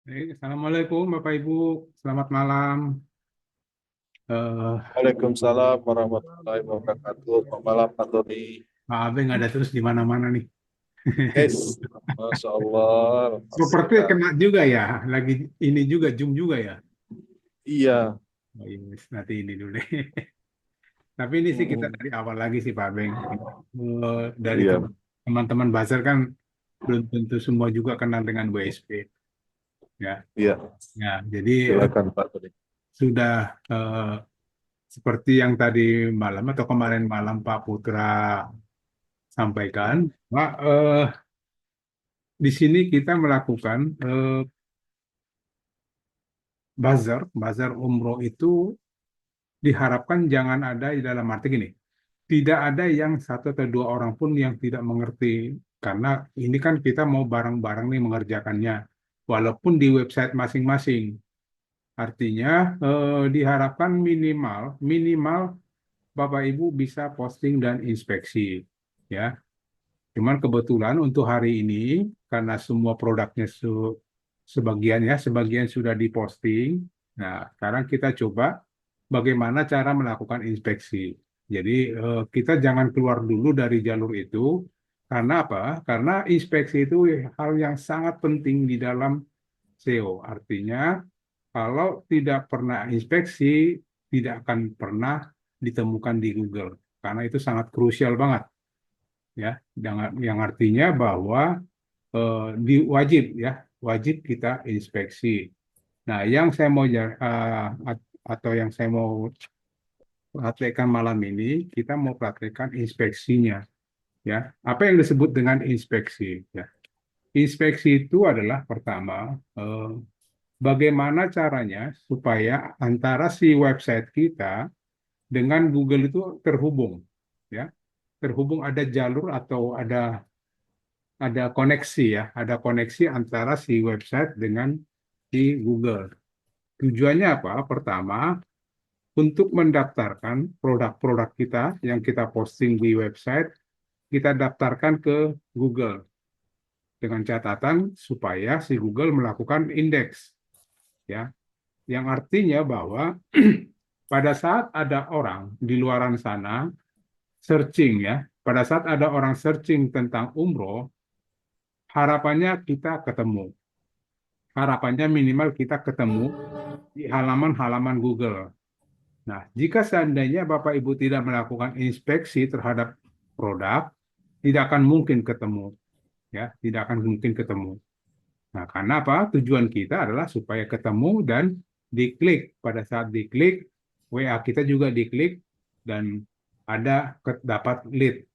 Assalamualaikum Bapak Ibu, selamat malam. Eh, Waalaikumsalam warahmatullahi wabarakatuh. Selamat malam, Pak Doni. Pak Abeng ada terus di mana-mana nih. Yes, Masya Allah, masih Seperti kan. kena juga ya, lagi ini juga Zoom juga ya. Iya, Oh, iya, nanti ini dulu deh. Tapi ini sih kita mm, dari awal lagi sih Pak Abeng. Dari iya, teman-teman buzzer kan belum tentu semua juga kenal dengan WSP ya. iya. Ya, jadi Silakan Pak Doni. sudah seperti yang tadi malam atau kemarin malam Pak Putra sampaikan, Pak, di sini kita melakukan bazar umroh itu diharapkan jangan ada di dalam arti gini, tidak ada yang satu atau dua orang pun yang tidak mengerti, karena ini kan kita mau bareng-bareng nih mengerjakannya, walaupun di website masing-masing. Artinya diharapkan minimal minimal Bapak Ibu bisa posting dan inspeksi, ya. Cuman kebetulan untuk hari ini karena semua produknya sebagian ya, sebagian sudah diposting. Nah, sekarang kita coba bagaimana cara melakukan inspeksi. Jadi kita jangan keluar dulu dari jalur itu. Karena apa? Karena inspeksi itu hal yang sangat penting di dalam SEO. Artinya kalau tidak pernah inspeksi, tidak akan pernah ditemukan di Google. Karena itu sangat krusial banget, ya. Yang artinya bahwa wajib ya, wajib kita inspeksi. Nah, yang saya mau atau yang saya mau praktekkan malam ini, kita mau praktekkan inspeksinya, ya. Apa yang disebut dengan inspeksi? Ya, inspeksi itu adalah pertama, bagaimana caranya supaya antara si website kita dengan Google itu terhubung, ya, terhubung, ada jalur atau ada koneksi, ya, ada koneksi antara si website dengan si Google. Tujuannya apa? Pertama, untuk mendaftarkan produk-produk kita yang kita posting di website, kita daftarkan ke Google dengan catatan supaya si Google melakukan indeks, ya. Yang artinya bahwa pada saat ada orang di luaran sana searching, ya, pada saat ada orang searching tentang umroh, harapannya kita ketemu. Harapannya minimal kita ketemu di halaman-halaman Google. Nah, jika seandainya Bapak Ibu tidak melakukan inspeksi terhadap produk, tidak akan mungkin ketemu, ya, tidak akan mungkin ketemu. Nah, karena apa? Tujuan kita adalah supaya ketemu dan diklik. Pada saat diklik, WA kita juga diklik dan ada dapat lead.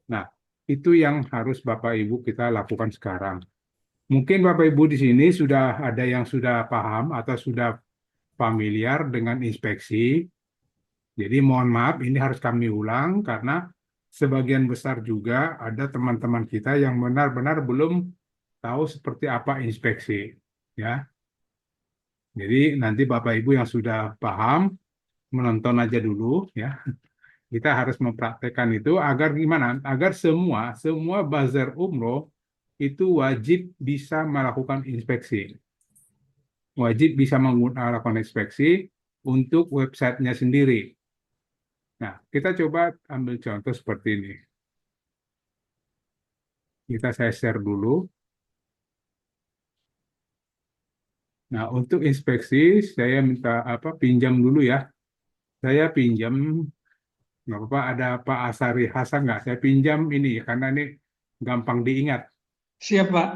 Nah, itu yang harus Bapak Ibu kita lakukan sekarang. Mungkin Bapak Ibu di sini sudah ada yang sudah paham atau sudah familiar dengan inspeksi. Jadi mohon maaf, ini harus kami ulang karena sebagian besar juga ada teman-teman kita yang benar-benar belum tahu seperti apa inspeksi, ya. Jadi nanti Bapak Ibu yang sudah paham menonton aja dulu, ya. Kita harus mempraktekkan itu agar gimana? Agar semua semua bazar umroh itu wajib bisa melakukan inspeksi, wajib bisa melakukan inspeksi untuk websitenya sendiri. Nah, kita coba ambil contoh seperti ini. Saya share dulu. Nah, untuk inspeksi saya minta apa? Pinjam dulu ya. Saya pinjam, nggak apa-apa. Ada Pak Asari Hasan nggak? Saya pinjam ini karena ini gampang diingat. Siap, Pak.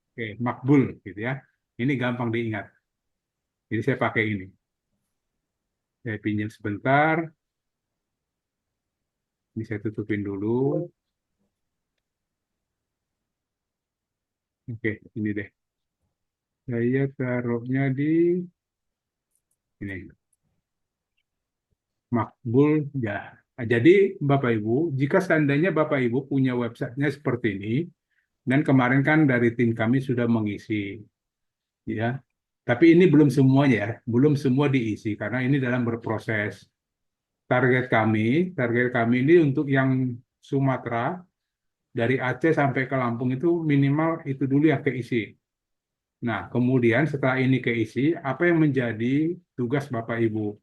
Oke, Makbul gitu ya. Ini gampang diingat. Jadi saya pakai ini. Saya pinjam sebentar. Ini saya tutupin dulu. Oke, ini deh. Saya taruhnya di ini. Makbul ya. Nah, jadi Bapak Ibu, jika seandainya Bapak Ibu punya websitenya seperti ini, dan kemarin kan dari tim kami sudah mengisi, ya. Tapi ini belum semuanya ya, belum semua diisi karena ini dalam berproses. Target kami ini untuk yang Sumatera, dari Aceh sampai ke Lampung itu minimal itu dulu yang keisi. Nah, kemudian setelah ini keisi, apa yang menjadi tugas Bapak Ibu?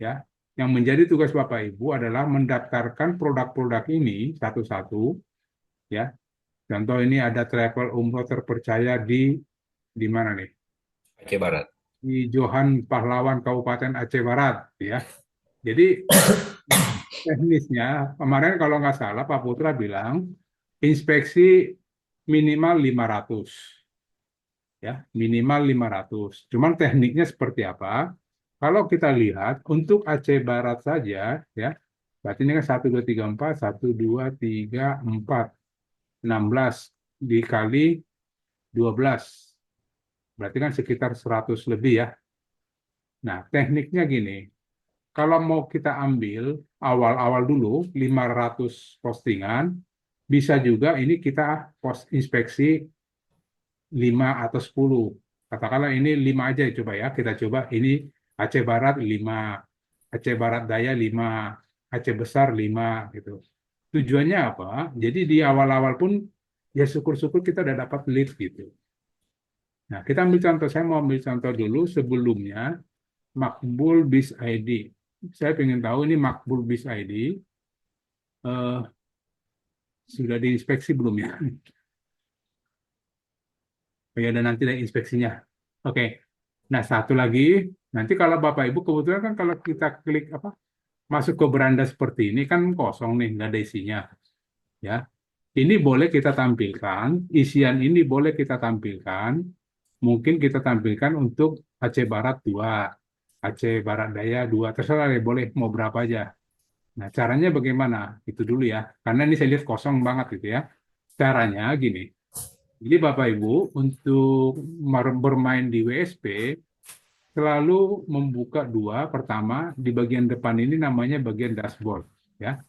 Ya, yang menjadi tugas Bapak Ibu adalah mendaftarkan produk-produk ini satu-satu. Ya, contoh ini ada travel umroh terpercaya di mana nih? Aceh Barat. Di Johan Pahlawan Kabupaten Aceh Barat. Ya, jadi teknisnya kemarin kalau nggak salah Pak Putra bilang inspeksi minimal 500, ya minimal 500. Cuman tekniknya seperti apa? Kalau kita lihat untuk Aceh Barat saja, ya berarti ini kan 1, 2, 3, 4, 1, 2, 3, 4, 16 dikali 12, berarti kan sekitar 100 lebih ya. Nah tekniknya gini, kalau mau kita ambil awal-awal dulu 500 postingan, bisa juga ini kita post inspeksi 5 atau 10. Katakanlah ini 5 aja coba ya. Kita coba ini Aceh Barat 5, Aceh Barat Daya 5, Aceh Besar 5 gitu. Tujuannya apa? Jadi di awal-awal pun ya syukur-syukur kita udah dapat lead gitu. Nah, kita ambil contoh, saya mau ambil contoh dulu sebelumnya Makbul Biz ID. Saya ingin tahu ini Makbul Biz ID eh, sudah diinspeksi belum ya? Oh ya, dan nanti ada inspeksinya. Oke. Nah, satu lagi, nanti kalau Bapak Ibu kebetulan kan kalau kita klik apa masuk ke beranda seperti ini kan kosong nih, nggak ada isinya. Ya, ini boleh kita tampilkan, isian ini boleh kita tampilkan. Mungkin kita tampilkan untuk Aceh Barat 2, Aceh Barat Daya 2, terserah deh, boleh mau berapa aja. Nah, caranya bagaimana? Itu dulu ya, karena ini saya lihat kosong banget gitu ya. Caranya gini, jadi Bapak Ibu untuk bermain di WSP selalu membuka dua. Pertama, di bagian depan ini namanya bagian dashboard. Ya,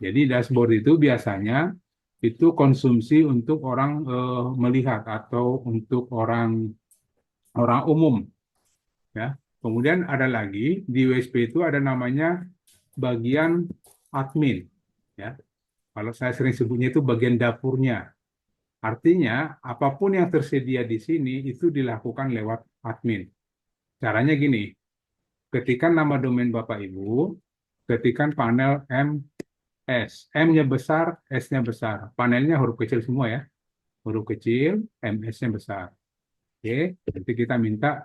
jadi dashboard itu biasanya itu konsumsi untuk orang melihat atau untuk orang orang umum. Ya, kemudian ada lagi di WSP itu ada namanya bagian admin. Ya, kalau saya sering sebutnya itu bagian dapurnya. Artinya apapun yang tersedia di sini itu dilakukan lewat admin. Caranya gini, ketikkan nama domain Bapak Ibu, ketikkan panel MS. M-nya besar, S-nya besar. Panelnya huruf kecil semua ya. Huruf kecil, MS-nya besar. Oke, nanti kita minta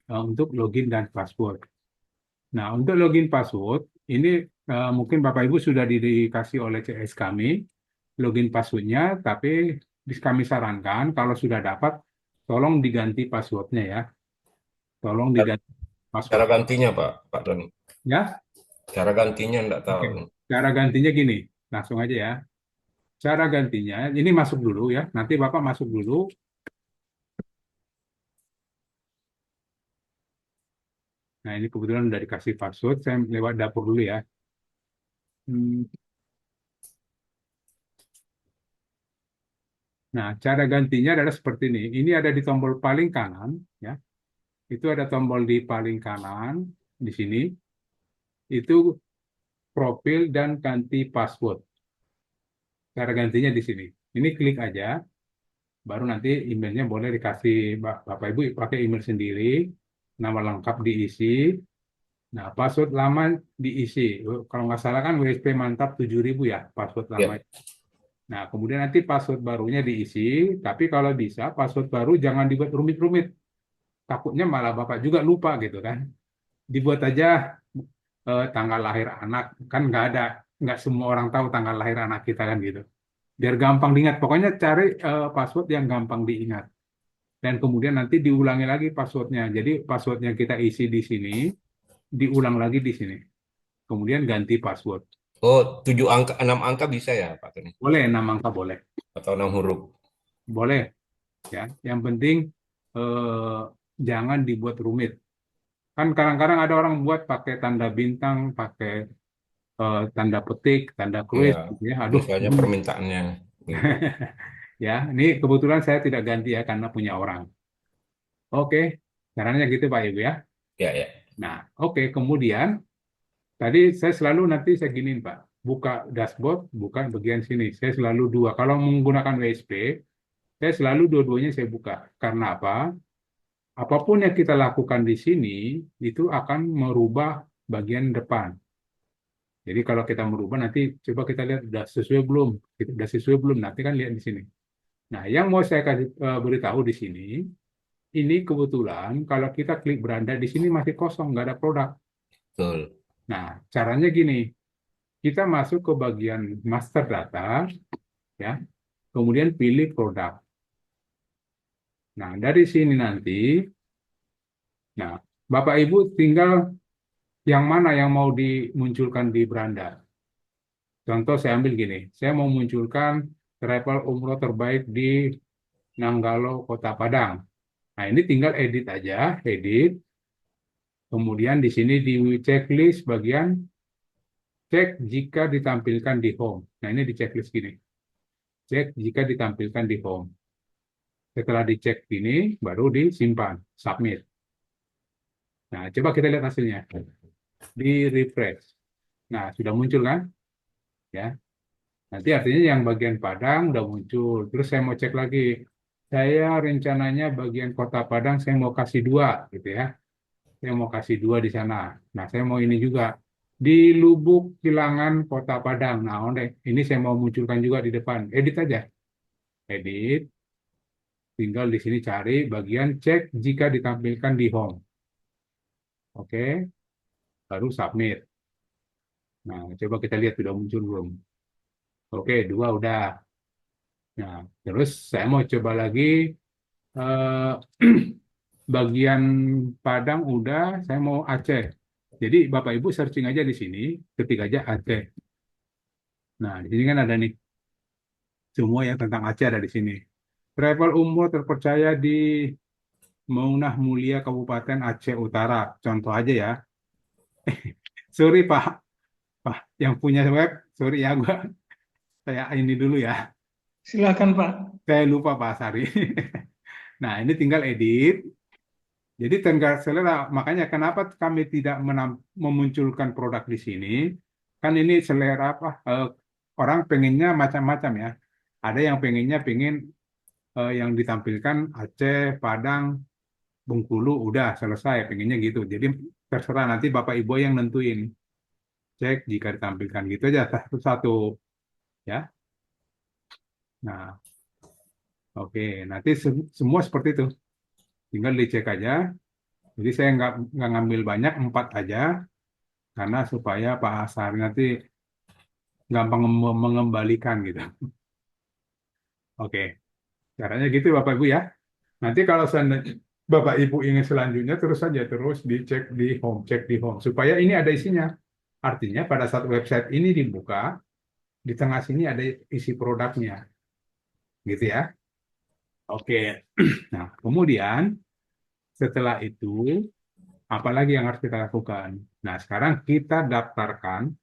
untuk login dan password. Nah, untuk login password, ini mungkin Bapak Ibu sudah dikasih oleh CS kami, login passwordnya, tapi kami sarankan kalau sudah dapat, tolong diganti passwordnya ya. Tolong diganti Cara password. gantinya Pak, Pak Doni. Ya, Cara gantinya enggak tahu oke. nih. Cara gantinya gini, langsung aja ya. Cara gantinya, ini masuk dulu ya. Nanti Bapak masuk dulu. Nah, ini kebetulan udah dikasih password. Saya lewat dapur dulu ya. Hmm, Nah, cara gantinya adalah seperti ini. Ini ada di tombol paling kanan, ya. Itu ada tombol di paling kanan di sini. Itu profil dan ganti password. Cara gantinya di sini. Ini klik aja, baru nanti emailnya boleh dikasih Bapak Ibu pakai email sendiri, nama lengkap diisi. Nah, password lama diisi. Kalau nggak salah kan WSP Mantap 7.000 ya, password lama. Ya. Nah, kemudian nanti password barunya diisi, tapi kalau bisa password baru jangan dibuat rumit-rumit. Takutnya malah Bapak juga lupa gitu kan. Dibuat aja tanggal lahir anak, kan nggak semua orang tahu tanggal lahir anak kita kan gitu. Biar gampang diingat, pokoknya cari password yang gampang diingat. Dan kemudian nanti diulangi lagi passwordnya. Jadi passwordnya kita isi di sini, diulang lagi di sini. Kemudian ganti password. Oh, 7 angka, 6 angka bisa ya Pak Doni? Boleh 6 angka boleh. Atau 6 huruf? Boleh ya. Yang penting eh, jangan dibuat rumit. Kan kadang-kadang ada orang buat pakai tanda bintang, pakai tanda petik, tanda Iya, kruis gitu ya. Aduh, biasanya permintaannya gitu. ya, ini kebetulan saya tidak ganti ya karena punya orang. Oke, caranya gitu Pak Ibu ya. Ya, ya. Nah, oke, kemudian tadi saya selalu nanti saya giniin Pak, buka dashboard, buka bagian sini. Saya selalu dua. Kalau menggunakan WSP, Saya selalu dua-duanya saya buka. Karena apa? Apapun yang kita lakukan di sini itu akan merubah bagian depan. Jadi kalau kita merubah nanti coba kita lihat udah sesuai belum, udah sesuai belum. Nanti kan lihat di sini. Nah, yang mau saya kasih beritahu di sini, ini kebetulan kalau kita klik beranda di sini masih kosong, nggak ada produk. Betul. Nah, caranya gini, kita masuk ke bagian master data, ya, kemudian pilih produk. Nah, dari sini nanti, nah, Bapak Ibu tinggal yang mana yang mau dimunculkan di beranda. Contoh saya ambil gini, saya mau munculkan travel umroh terbaik di Nanggalo, Kota Padang. Nah, ini tinggal edit aja, edit. Kemudian di sini di checklist bagian cek jika ditampilkan di home. Nah, ini di checklist gini. Cek jika ditampilkan di home. Setelah dicek ini, baru disimpan, submit. Nah, coba kita lihat hasilnya. Di refresh. Nah, sudah muncul kan? Ya. Nanti artinya yang bagian Padang udah muncul. Terus saya mau cek lagi. Saya rencananya bagian Kota Padang saya mau kasih dua, gitu ya. Saya mau kasih dua di sana. Nah, saya mau ini juga di Lubuk Kilangan Kota Padang. Nah, ini saya mau munculkan juga di depan. Edit aja. Edit. Tinggal di sini cari bagian cek jika ditampilkan di home. Oke, baru submit. Nah, coba kita lihat sudah muncul belum. Oke, dua udah. Nah, terus saya mau coba lagi eh, bagian Padang udah, saya mau Aceh. Jadi Bapak Ibu searching aja di sini, ketik aja Aceh. Nah, di sini kan ada nih semua yang tentang Aceh ada di sini. Travel umroh terpercaya di Maunah Mulia Kabupaten Aceh Utara. Contoh aja ya. Sorry Pak, yang punya web, sorry ya, saya ini dulu ya. Silakan Pak. Saya lupa Pak Sari. Nah, ini tinggal edit. Jadi tinggal selera. Makanya kenapa kami tidak memunculkan produk di sini? Kan ini selera apa? Orang pengennya macam-macam ya. Ada yang pengennya pengen yang ditampilkan Aceh, Padang, Bengkulu, udah selesai. Pengennya gitu. Jadi terserah nanti Bapak Ibu yang nentuin. Cek jika ditampilkan gitu aja satu-satu ya. Nah, oke. Nanti semua seperti itu. Tinggal dicek aja. Jadi saya nggak ngambil banyak, 4 aja, karena supaya Pak Asari nanti gampang mengembalikan gitu. Oke, caranya gitu Bapak Ibu ya. Nanti kalau seandainya Bapak Ibu ingin selanjutnya terus saja terus dicek di home, cek di home supaya ini ada isinya. Artinya pada saat website ini dibuka, di tengah sini ada isi produknya, gitu ya. Oke, nah kemudian setelah itu apalagi yang harus kita lakukan? Nah sekarang kita daftarkan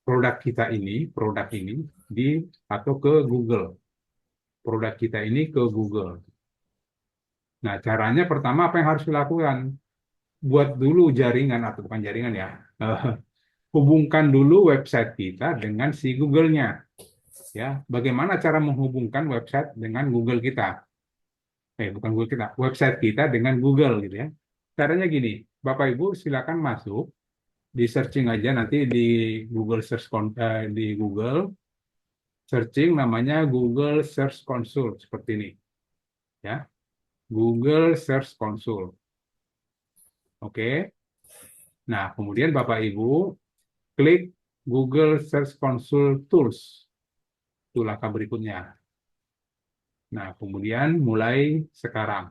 produk ini di atau ke Google. Produk kita ini ke Google. Nah, caranya pertama apa yang harus dilakukan? Buat dulu jaringan atau bukan jaringan ya. Hubungkan dulu website kita dengan si Google-nya. Ya, bagaimana cara menghubungkan website dengan Google kita? Bukan Google kita, website kita dengan Google gitu ya. Caranya gini, Bapak Ibu silakan masuk di searching aja nanti di Google di Google searching namanya Google Search Console seperti ini ya. Google Search Console. Oke. Nah, kemudian Bapak Ibu klik Google Search Console Tools. Itu langkah berikutnya. Nah, kemudian mulai sekarang.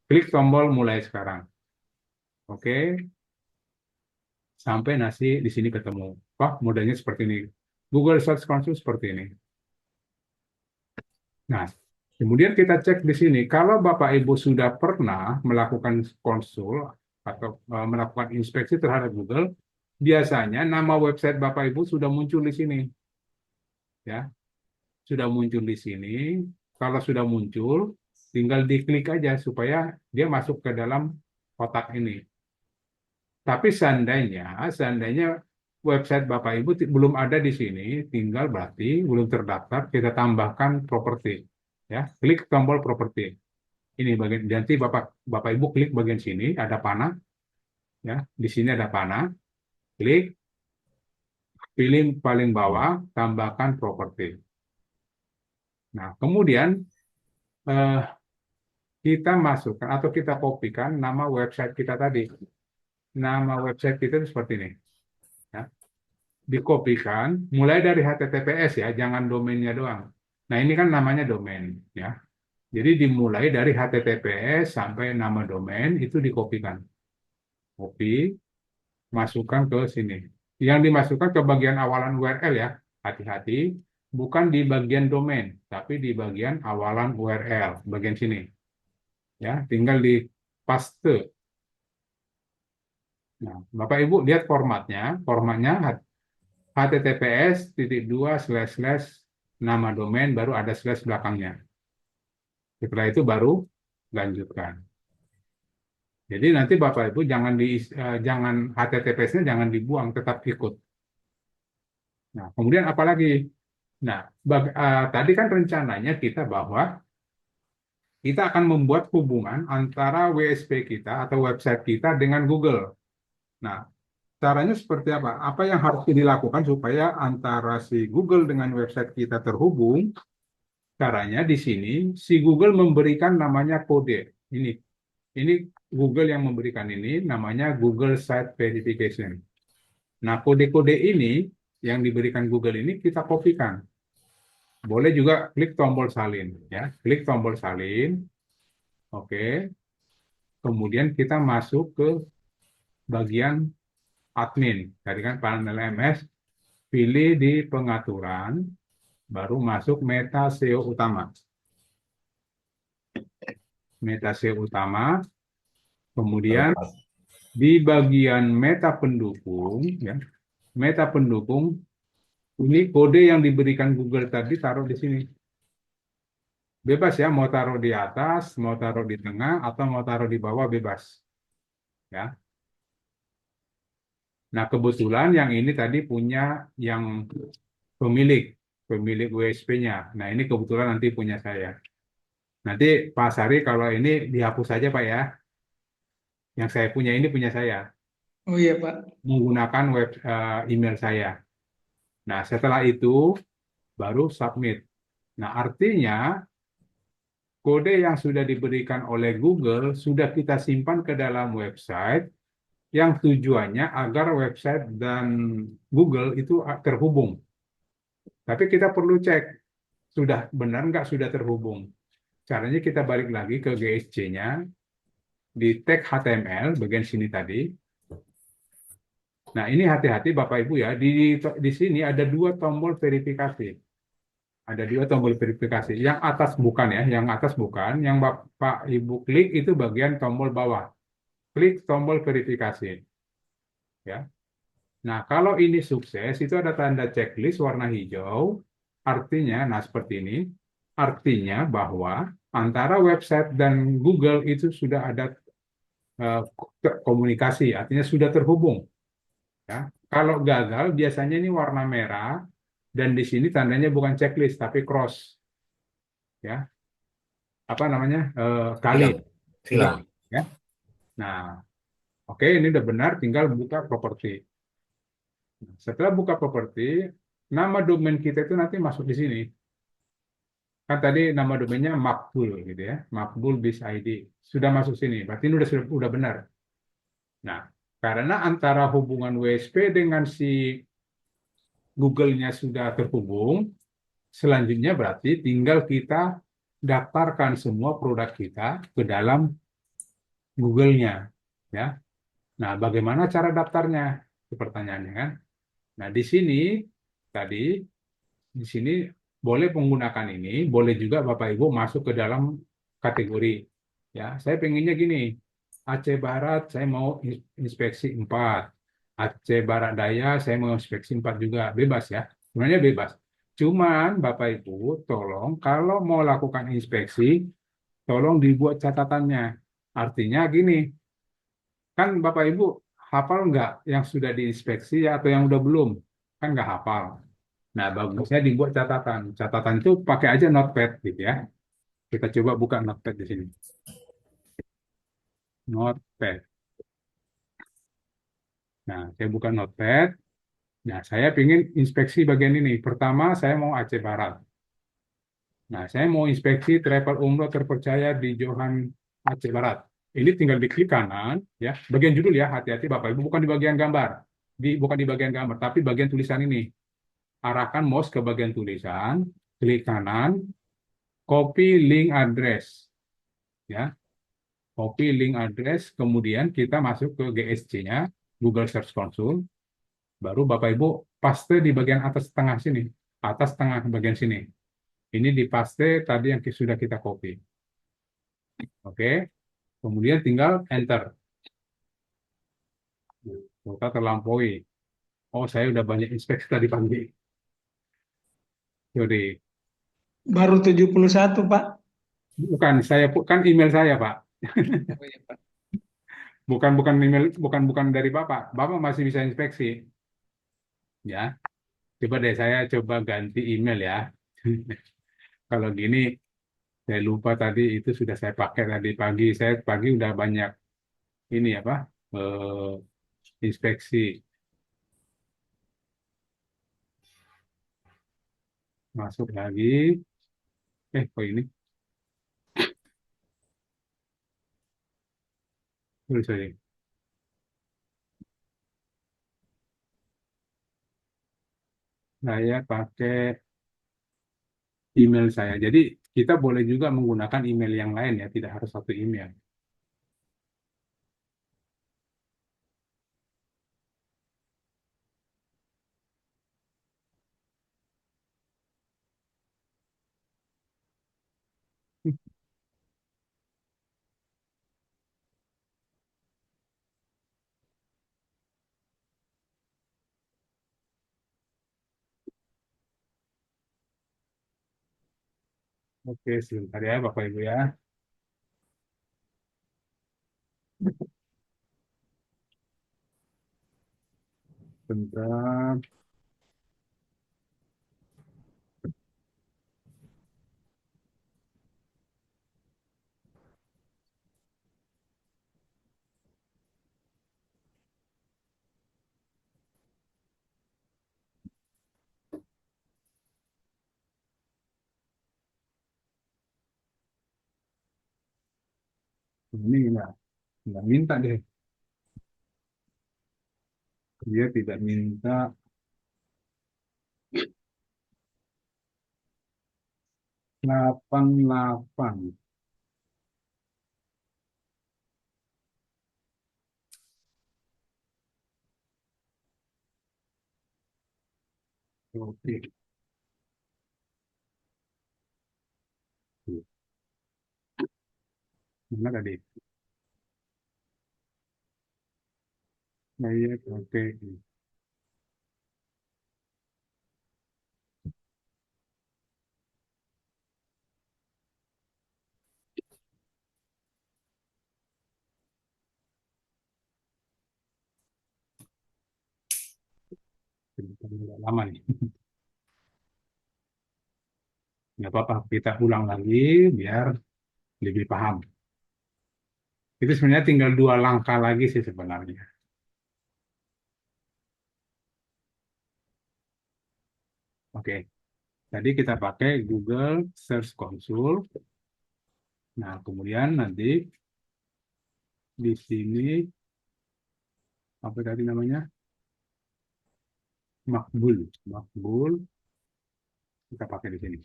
Klik tombol mulai sekarang. Oke. Sampai nasi di sini ketemu. Wah, modelnya seperti ini. Google Search Console seperti ini. Nah, kemudian kita cek di sini. Kalau Bapak Ibu sudah pernah melakukan konsul atau melakukan inspeksi terhadap Google, biasanya nama website Bapak Ibu sudah muncul di sini. Ya, sudah muncul di sini. Kalau sudah muncul, tinggal diklik aja supaya dia masuk ke dalam kotak ini. Tapi seandainya website Bapak Ibu belum ada di sini, tinggal berarti belum terdaftar, kita tambahkan properti. Ya, klik tombol properti. Ini bagian, nanti Bapak Bapak Ibu klik bagian sini ada panah, ya. Di sini ada panah, klik, pilih paling bawah, tambahkan properti. Nah, kemudian eh, kita masukkan atau kita kopikan nama website kita tadi. Nama website kita itu seperti ini. Ya. Dikopikan, mulai dari HTTPS ya, jangan domainnya doang. Nah, ini kan namanya domain. Ya. Jadi dimulai dari HTTPS sampai nama domain itu dikopikan. Copy, masukkan ke sini. Yang dimasukkan ke bagian awalan URL ya, hati-hati, bukan di bagian domain, tapi di bagian awalan URL, bagian sini. Ya, tinggal di paste. Nah, Bapak Ibu lihat formatnya, HTTPS titik dua slash slash nama domain baru ada slash belakangnya. Setelah itu baru lanjutkan. Jadi nanti Bapak Ibu jangan HTTPS-nya jangan dibuang, tetap ikut. Nah, kemudian apa lagi? Nah, tadi kan rencananya kita bahwa kita akan membuat hubungan antara WSP kita atau website kita dengan Google. Nah, caranya seperti apa? Apa yang harus dilakukan supaya antara si Google dengan website kita terhubung? Caranya di sini, si Google memberikan namanya kode. Ini Google yang memberikan ini namanya Google Site Verification. Nah, kode-kode ini yang diberikan Google ini kita kopikan. Boleh juga klik tombol salin, ya. Klik tombol salin, oke. Kemudian kita masuk ke bagian admin. Tadi kan panel MS, pilih di pengaturan, baru masuk meta SEO utama. Meta SEO utama, kemudian di bagian meta pendukung, ya, meta pendukung, ini kode yang diberikan Google tadi taruh di sini. Bebas ya, mau taruh di atas, mau taruh di tengah, atau mau taruh di bawah bebas. Ya. Nah, kebetulan yang ini tadi punya yang pemilik, pemilik WSP-nya. Nah, ini kebetulan nanti punya saya. Nanti Pak Sari kalau ini dihapus saja Pak ya. Yang saya punya ini punya saya. Oh iya Pak. Menggunakan email saya. Nah, setelah itu baru submit. Nah, artinya kode yang sudah diberikan oleh Google sudah kita simpan ke dalam website yang tujuannya agar website dan Google itu terhubung. Tapi kita perlu cek, sudah benar nggak sudah terhubung. Caranya kita balik lagi ke GSC-nya, di tag HTML, bagian sini tadi. Nah, ini hati-hati Bapak Ibu ya, di sini ada dua tombol verifikasi. Ada dua tombol verifikasi. Yang atas bukan ya, yang atas bukan. Yang Bapak Ibu klik itu bagian tombol bawah. Klik tombol verifikasi. Ya. Nah, kalau ini sukses, itu ada tanda checklist warna hijau. Artinya, nah seperti ini. Artinya bahwa antara website dan Google itu sudah ada komunikasi, artinya sudah terhubung. Ya. Kalau gagal, biasanya ini warna merah, dan di sini tandanya bukan checklist, tapi cross. Ya. Apa namanya? Kali. Silang. Ya. Nah, oke, ini udah benar, tinggal buka properti. Setelah buka properti, nama domain kita itu nanti masuk di sini. Kan tadi nama domainnya Makbul gitu ya, Makbul Biz ID. Sudah masuk sini, berarti ini udah benar. Nah, karena antara hubungan WSP dengan si Google-nya sudah terhubung, selanjutnya berarti tinggal kita daftarkan semua produk kita ke dalam Google-nya, ya. Nah, bagaimana cara daftarnya? Itu pertanyaannya kan. Nah, di sini tadi di sini boleh menggunakan ini, boleh juga Bapak Ibu masuk ke dalam kategori. Ya, saya pengennya gini, Aceh Barat saya mau inspeksi 4, Aceh Barat Daya saya mau inspeksi 4 juga, bebas ya, sebenarnya bebas. Cuman Bapak Ibu, tolong kalau mau lakukan inspeksi, tolong dibuat catatannya. Artinya gini, kan Bapak Ibu hafal nggak yang sudah diinspeksi atau yang udah belum? Kan nggak hafal. Nah, bagusnya dibuat catatan. Catatan itu pakai aja notepad gitu ya. Kita coba buka Notepad di sini. Notepad. Nah, saya buka Notepad. Nah, saya ingin inspeksi bagian ini. Pertama, saya mau Aceh Barat. Nah, saya mau inspeksi travel umroh terpercaya di Johan Aceh Barat. Ini tinggal diklik kanan, ya. Bagian judul ya, hati-hati Bapak Ibu, bukan di bagian gambar. Bukan di bagian gambar, tapi bagian tulisan ini. Arahkan mouse ke bagian tulisan, klik kanan, copy link address, ya. Copy link address, kemudian kita masuk ke GSC-nya, Google Search Console. Baru Bapak Ibu paste di bagian atas tengah sini, atas tengah bagian sini. Ini dipaste tadi yang sudah kita copy. Oke, kemudian tinggal enter. Kita terlampaui. Oh, saya udah banyak inspeksi tadi pagi. Jadi, Baru 71, Pak. bukan saya kan email saya, Pak. Oh iya, Pak. Bukan bukan email, bukan dari Bapak. Bapak masih bisa inspeksi, ya. Coba deh saya coba ganti email ya. Kalau gini, saya lupa tadi itu sudah saya pakai tadi pagi. Saya pagi udah banyak ini apa? Inspeksi. Masuk lagi. Kok ini? Sorry. Saya pakai email saya. Jadi kita boleh juga menggunakan email yang lain ya, tidak harus satu email. Oke, sebentar ya Bapak Ibu ya. Sebentar. Ini nggak minta deh. Dia tidak minta 88. Oke. Mana tadi? Saya oke. Sebentar, nggak lama nih. Nggak apa-apa, kita ulang lagi biar lebih paham. Itu sebenarnya tinggal 2 langkah lagi sih sebenarnya. Oke, tadi kita pakai Google Search Console. Nah, kemudian nanti di sini apa tadi namanya? Makbul. Makbul kita pakai di sini.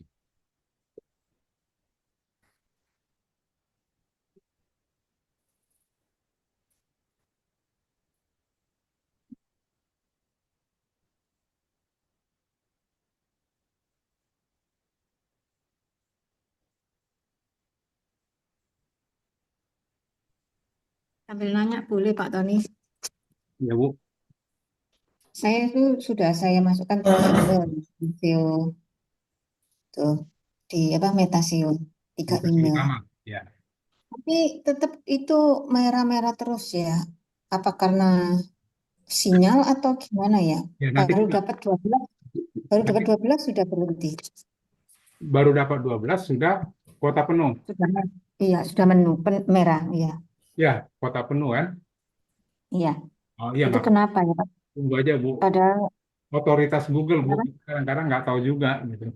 Sambil nanya boleh Pak Tony. Ya, Bu. Saya itu sudah saya masukkan ke email video tuh di apa Metasium 3 email. Pertama, ya. Tapi tetap itu merah-merah terus ya. Apa karena sinyal atau gimana ya? Ya, nanti Baru kita dapat 12, baru dapat nanti 12 sudah berhenti. baru dapat 12 sudah Kuota penuh. Sudah, iya, sudah merah, iya, Ya, kuota penuh kan? iya. Oh iya, Itu mak kenapa ya, Pak? tunggu aja Bu. Padahal, Otoritas Google Bu, kenapa? kadang-kadang nggak tahu juga gitu.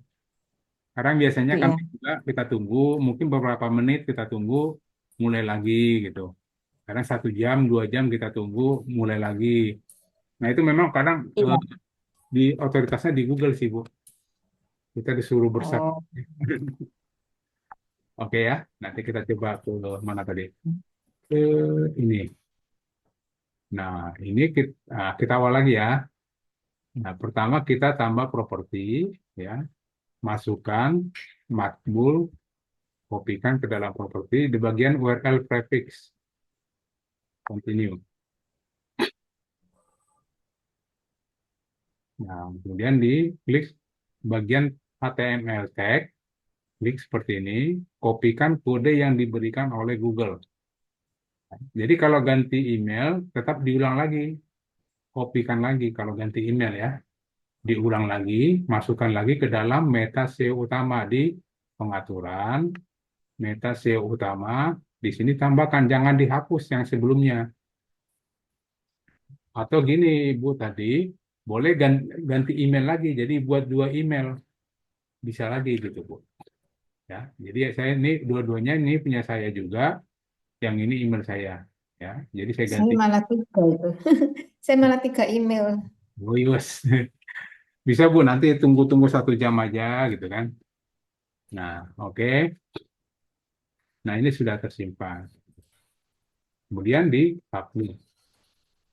Sekarang biasanya Itu ya. kami juga kita tunggu, mungkin beberapa menit kita tunggu, mulai lagi gitu. Kadang 1 jam, 2 jam kita tunggu, mulai lagi. Nah itu memang kadang Iya. di otoritasnya di Google sih Bu. Kita disuruh bersabar. Oh, Oke ya, nanti kita coba ke mana tadi? Ke ini. Nah ini kita awal lagi ya. Nah pertama kita tambah properti, ya, masukkan makbul, kopikan ke dalam properti di bagian URL prefix. Continue. Nah, kemudian di klik bagian HTML tag, klik seperti ini, kopikan kode yang diberikan oleh Google. Jadi kalau ganti email, tetap diulang lagi, kopikan lagi kalau ganti email ya, diulang lagi, masukkan lagi ke dalam meta SEO utama di pengaturan, meta SEO utama, di sini tambahkan, jangan dihapus yang sebelumnya. Atau gini Bu tadi, boleh ganti email lagi, jadi buat 2 email, bisa lagi gitu Bu. Ya, jadi saya ini dua-duanya ini punya saya juga, yang ini email saya, ya. Jadi saya saya ganti. malah 3 itu. Saya malah 3 email. Oh, yes. Bisa Bu, nanti tunggu-tunggu 1 jam aja gitu kan. Nah, oke. Nah, ini sudah tersimpan. Kemudian di submit.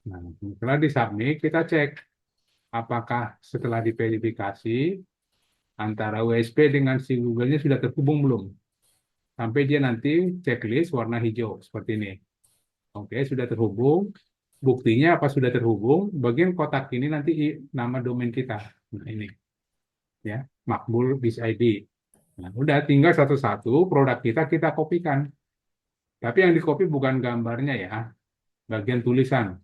Nah, setelah di submit, kita cek apakah setelah diverifikasi antara WSP dengan si Google-nya sudah terhubung belum. Sampai dia nanti checklist warna hijau seperti ini. Oke, sudah terhubung. Buktinya apa sudah terhubung? Bagian kotak ini nanti nama domain kita. Nah, ini ya, Makbul Biz ID. Nah, udah tinggal satu-satu produk kita kopikan. Tapi yang dikopi bukan gambarnya ya, bagian tulisan.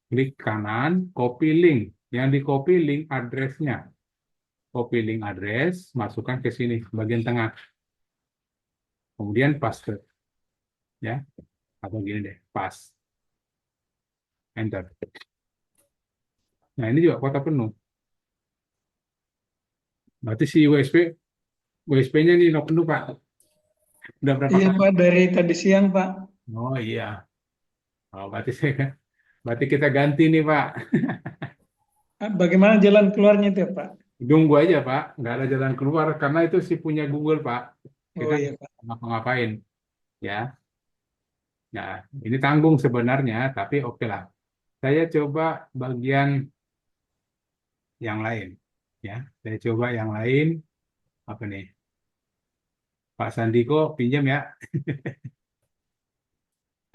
Klik kanan, copy link. Yang dikopi link address-nya. Copy link address, masukkan ke sini, bagian tengah. Kemudian paste, ya, atau gini deh, paste, enter. Nah, ini juga kota penuh. Berarti si WSP-nya ini no penuh, Pak. Udah berapa Iya kali? Pak, dari tadi siang Pak. Oh iya. Oh, berarti kita ganti nih, Pak. Bagaimana jalan keluarnya itu ya Pak? Tunggu aja, Pak. Nggak ada jalan keluar karena itu si punya Google, Pak. Oh Kita iya nggak Pak. ngapa-ngapain, ya. Nah, ini tanggung sebenarnya, tapi oke lah. Saya coba bagian yang lain, ya. Saya coba yang lain. Apa nih? Pak Sandiko pinjam ya.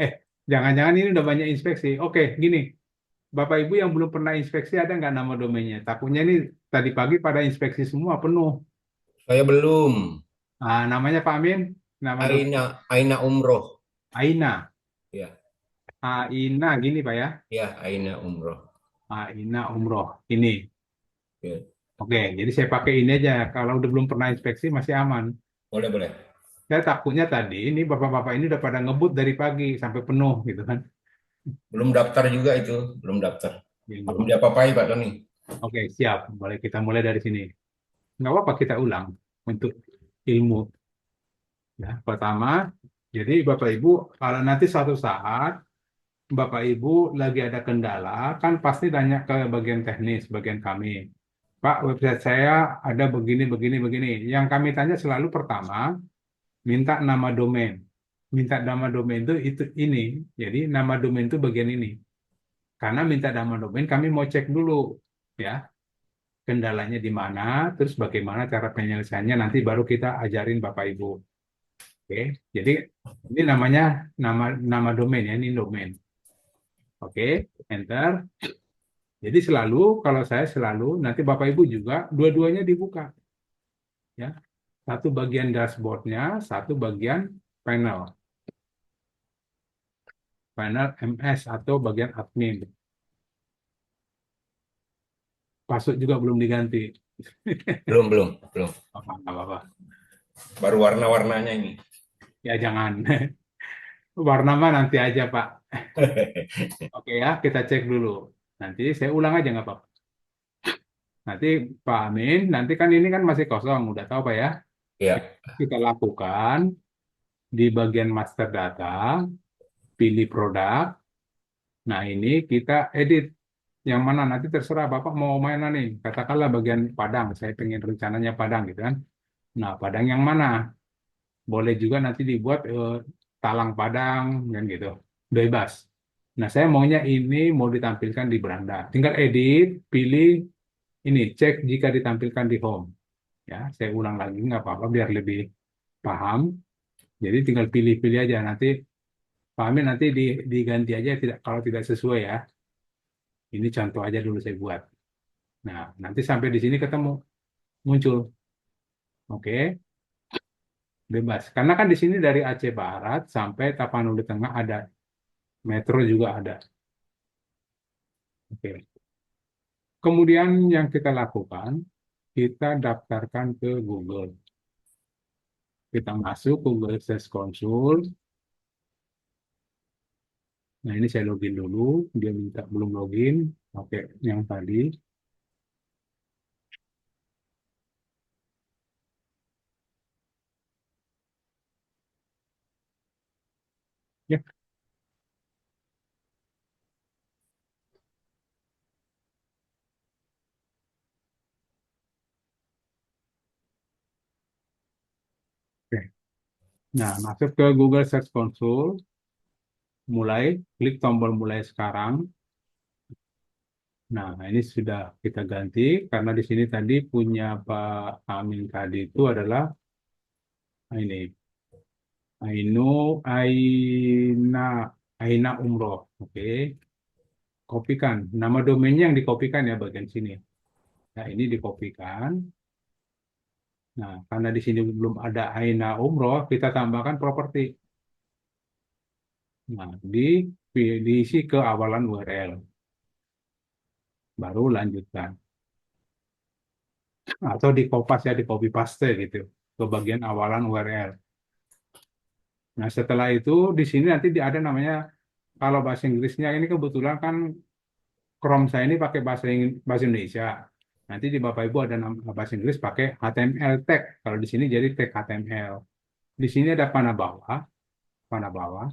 Eh, jangan-jangan ini udah banyak inspeksi. Oke, gini. Bapak Ibu yang belum pernah inspeksi ada nggak nama domainnya? Takutnya ini tadi pagi pada inspeksi semua penuh. Saya belum. Ah, namanya Pak Amin, nama domain Aina Umroh. Aina. Ya, Aina gini Pak ya. ya Aina Umroh. Aina Umroh. Ini. Ya. Oke, jadi saya pakai ini aja. Kalau udah belum pernah inspeksi masih aman. Boleh, boleh. Saya takutnya tadi ini bapak-bapak ini udah pada ngebut dari pagi sampai penuh gitu kan. Belum daftar juga itu, belum daftar. Belum Ini. diapa-apai Pak Tony. Oke, siap. Boleh kita mulai dari sini. Nggak apa-apa kita ulang untuk ilmu. Ya, pertama, jadi Bapak Ibu, kalau nanti suatu saat Bapak Ibu lagi ada kendala, kan pasti tanya ke bagian teknis, bagian kami. Pak, website saya ada begini, begini, begini. Yang kami tanya selalu pertama, minta nama domain. Minta nama domain itu ini. Jadi nama domain itu bagian ini. Karena minta nama domain, kami mau cek dulu, ya, kendalanya di mana, terus bagaimana cara penyelesaiannya. Nanti baru kita ajarin Bapak Ibu. Oke, jadi ini namanya nama domain ya, ini domain. Oke, enter. Jadi selalu kalau saya selalu nanti Bapak Ibu juga dua-duanya dibuka, ya. Satu bagian dashboardnya, satu bagian panel, panel MS atau bagian admin. Password juga belum diganti. Belum, belum, belum. Apa-apa. Baru warna-warnanya ini. Ya jangan. Warna mah nanti aja, Pak. Oke ya, kita cek dulu. Nanti saya ulang aja nggak apa-apa. Nanti Pak Amin, nanti kan ini kan masih kosong, udah tahu Pak ya. Ya, Kita lakukan di bagian master data, pilih produk. Nah ini kita edit. Yang mana nanti terserah Bapak mau mana nih. Katakanlah bagian Padang, saya pengen rencananya Padang gitu kan. Nah Padang yang mana? Boleh juga nanti dibuat talang Padang dan gitu. Bebas. Nah saya maunya ini mau ditampilkan di beranda. Tinggal edit, pilih ini, cek jika ditampilkan di home. Ya, saya ulang lagi nggak apa-apa biar lebih paham. Jadi tinggal pilih-pilih aja nanti pahamin nanti diganti aja tidak kalau tidak sesuai ya. Ini contoh aja dulu saya buat. Nah, nanti sampai di sini ketemu muncul. Oke, bebas. Karena kan di sini dari Aceh Barat sampai Tapanuli Tengah ada, metro juga ada. Oke. Kemudian yang kita lakukan, kita daftarkan ke Google. Kita masuk Google Search Console. Nah, ini saya login dulu. Dia minta belum login. Oke, yang tadi. Ya, oke. Nah, masuk ke Google Search Console. Mulai, klik tombol mulai sekarang. Nah, ini sudah kita ganti karena di sini tadi punya Pak Amin tadi itu adalah ini Aina Aina Umroh. Oke, kopikan nama domainnya yang dikopikan ya bagian sini. Nah, ini dikopikan. Nah, karena di sini belum ada Aina Umroh, kita tambahkan properti. Nah, diisi ke awalan URL. Baru lanjutkan. Atau di kopas ya, di copy paste gitu ke bagian awalan URL. Nah, setelah itu di sini nanti ada namanya kalau bahasa Inggrisnya ini kebetulan kan Chrome saya ini pakai bahasa Indonesia. Nanti di Bapak Ibu ada nama bahasa Inggris pakai HTML tag. Kalau di sini jadi tag HTML. Di sini ada panah bawah,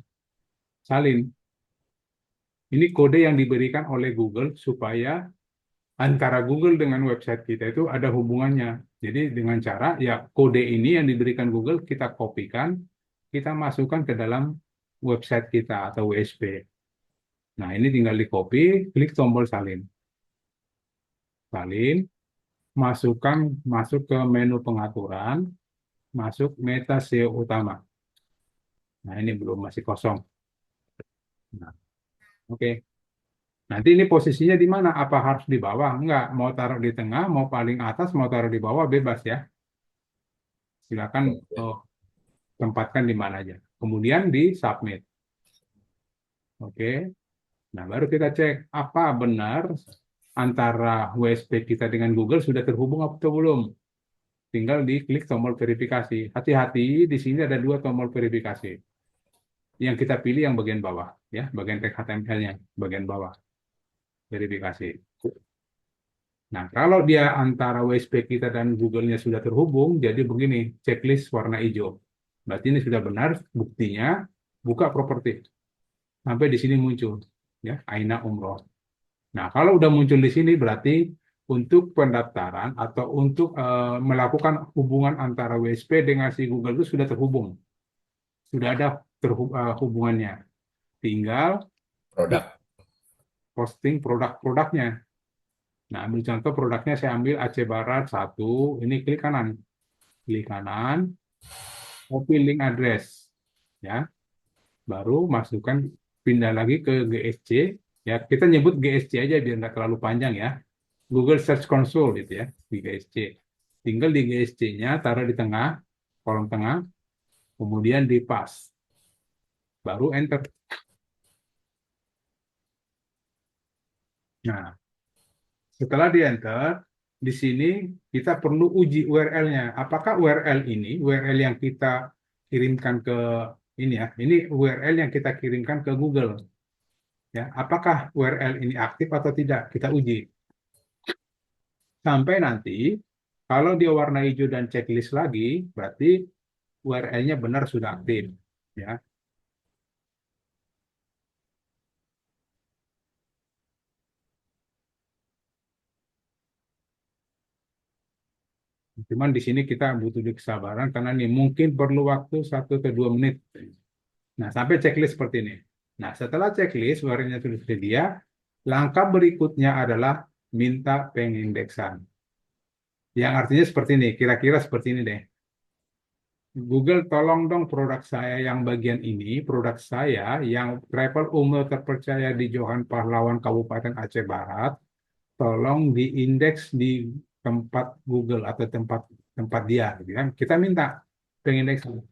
salin. Ini kode yang diberikan oleh Google supaya antara Google dengan website kita itu ada hubungannya. Jadi dengan cara ya kode ini yang diberikan Google kita kopikan, kita masukkan ke dalam website kita atau WSP. Nah, ini tinggal di copy, klik tombol salin. Salin, masuk ke menu pengaturan, masuk meta SEO utama. Nah, ini belum masih kosong. Nah, oke. Nanti ini posisinya di mana? Apa harus di bawah? Enggak, mau taruh di tengah, mau paling atas, mau taruh di bawah, bebas ya. Silakan tempatkan di mana aja. Kemudian di submit. Oke. Nah, baru kita cek apa benar antara WSP kita dengan Google sudah terhubung atau belum. Tinggal diklik tombol verifikasi. Hati-hati, di sini ada dua tombol verifikasi. Yang kita pilih yang bagian bawah, ya, bagian tag HTML-nya, bagian bawah, verifikasi. Nah, kalau dia antara WSP kita dan Google-nya sudah terhubung, jadi begini, checklist warna hijau. Berarti ini sudah benar, buktinya buka properti. Sampai di sini muncul, ya, Aina Umroh. Nah, kalau udah muncul di sini berarti untuk pendaftaran atau untuk melakukan hubungan antara WSP dengan si Google itu sudah terhubung. Sudah ada hubungannya. Tinggal produk. posting produk-produknya. Nah, ambil contoh produknya saya ambil Aceh Barat 1, ini klik kanan, copy link address, ya, baru masukkan pindah lagi ke GSC, ya kita nyebut GSC aja biar nggak terlalu panjang ya, Google Search Console gitu ya, di GSC. Tinggal di GSC-nya taruh di tengah, kolom tengah, kemudian di paste, baru enter. Nah, setelah di enter, di sini kita perlu uji URL-nya. Apakah URL ini, URL yang kita kirimkan ke ini ya, ini URL yang kita kirimkan ke Google. Ya, apakah URL ini aktif atau tidak? Kita uji. Sampai nanti, kalau dia warna hijau dan checklist lagi, berarti URL-nya benar sudah aktif. Ya, cuman di sini kita butuh kesabaran karena ini mungkin perlu waktu 1 ke 2 menit. Nah, sampai checklist seperti ini. Nah, setelah checklist URL-nya sudah tersedia, langkah berikutnya adalah minta pengindeksan. Yang artinya seperti ini, kira-kira seperti ini deh. Google, tolong dong produk saya yang bagian ini, produk saya yang travel umroh terpercaya di Johan Pahlawan Kabupaten Aceh Barat, tolong diindeks di tempat Google atau tempat tempat dia, gitu kan? Kita minta pengindeksan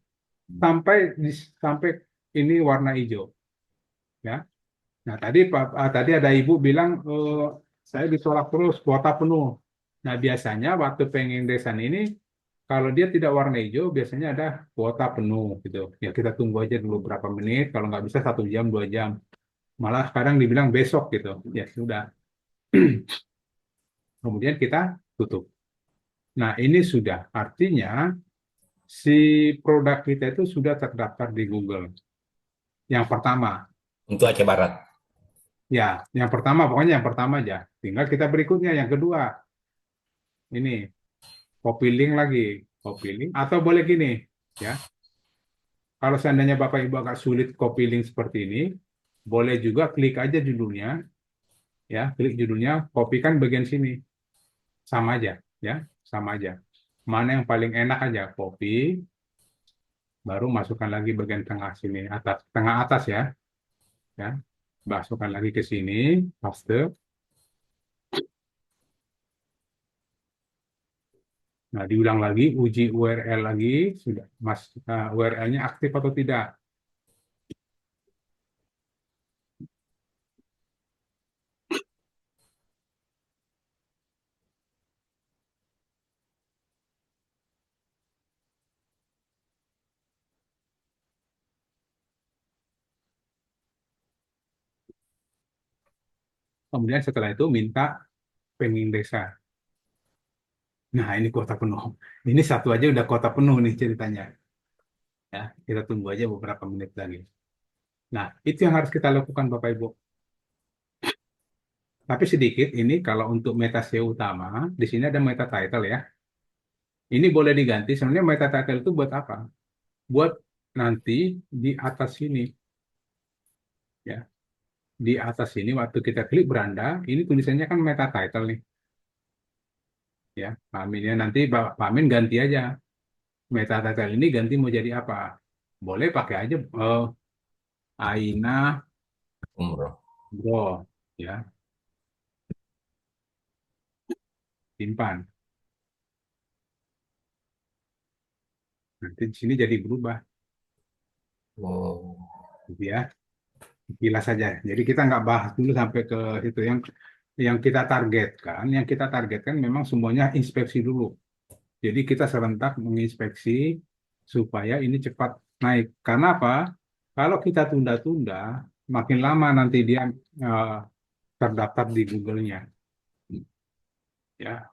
sampai ini warna hijau, ya. Nah, tadi ada ibu bilang saya ditolak terus kuota penuh. Nah, biasanya waktu pengindeksan ini kalau dia tidak warna hijau biasanya ada kuota penuh gitu. Ya kita tunggu aja dulu berapa menit. Kalau nggak bisa 1 jam 2 jam. Malah kadang dibilang besok gitu. Ya sudah. Kemudian kita tutup. Nah ini sudah artinya si produk kita itu sudah terdaftar di Google. Yang pertama, Untuk Aceh Barat. ya yang pertama pokoknya yang pertama aja. Tinggal kita berikutnya yang kedua. Ini copy link lagi, copy link atau boleh gini, ya. Kalau seandainya Bapak Ibu agak sulit copy link seperti ini, boleh juga klik aja judulnya, ya, klik judulnya, kopikan bagian sini, sama aja, ya, sama aja. Mana yang paling enak aja, copy, baru masukkan lagi bagian tengah sini, atas, tengah atas ya, masukkan lagi ke sini, paste. Nah, diulang lagi, uji URL lagi, sudah, URL-nya aktif atau tidak. Kemudian setelah itu minta pengindeksan. Nah, ini kuota penuh. Ini satu aja udah kuota penuh nih ceritanya. Ya, kita tunggu aja beberapa menit lagi. Nah, itu yang harus kita lakukan Bapak Ibu. Tapi sedikit ini kalau untuk meta SEO utama, di sini ada meta title ya. Ini boleh diganti. Sebenarnya meta title itu buat apa? Buat nanti di atas sini. Ya, di atas sini waktu kita klik beranda, ini tulisannya kan meta title nih. Ya, Pak Amin ya. Nanti Pak Amin ganti aja. Meta title ini ganti mau jadi apa? Boleh pakai aja Aina Umroh. Bro, ya, simpan. Nanti di sini jadi berubah, Oh. gitu ya. Kilas saja. Jadi kita nggak bahas dulu sampai ke itu yang kita targetkan. Yang kita targetkan memang semuanya inspeksi dulu. Jadi kita serentak menginspeksi supaya ini cepat naik. Karena apa? Kalau kita tunda-tunda, makin lama nanti dia eh, terdaftar di Google-nya. Ya,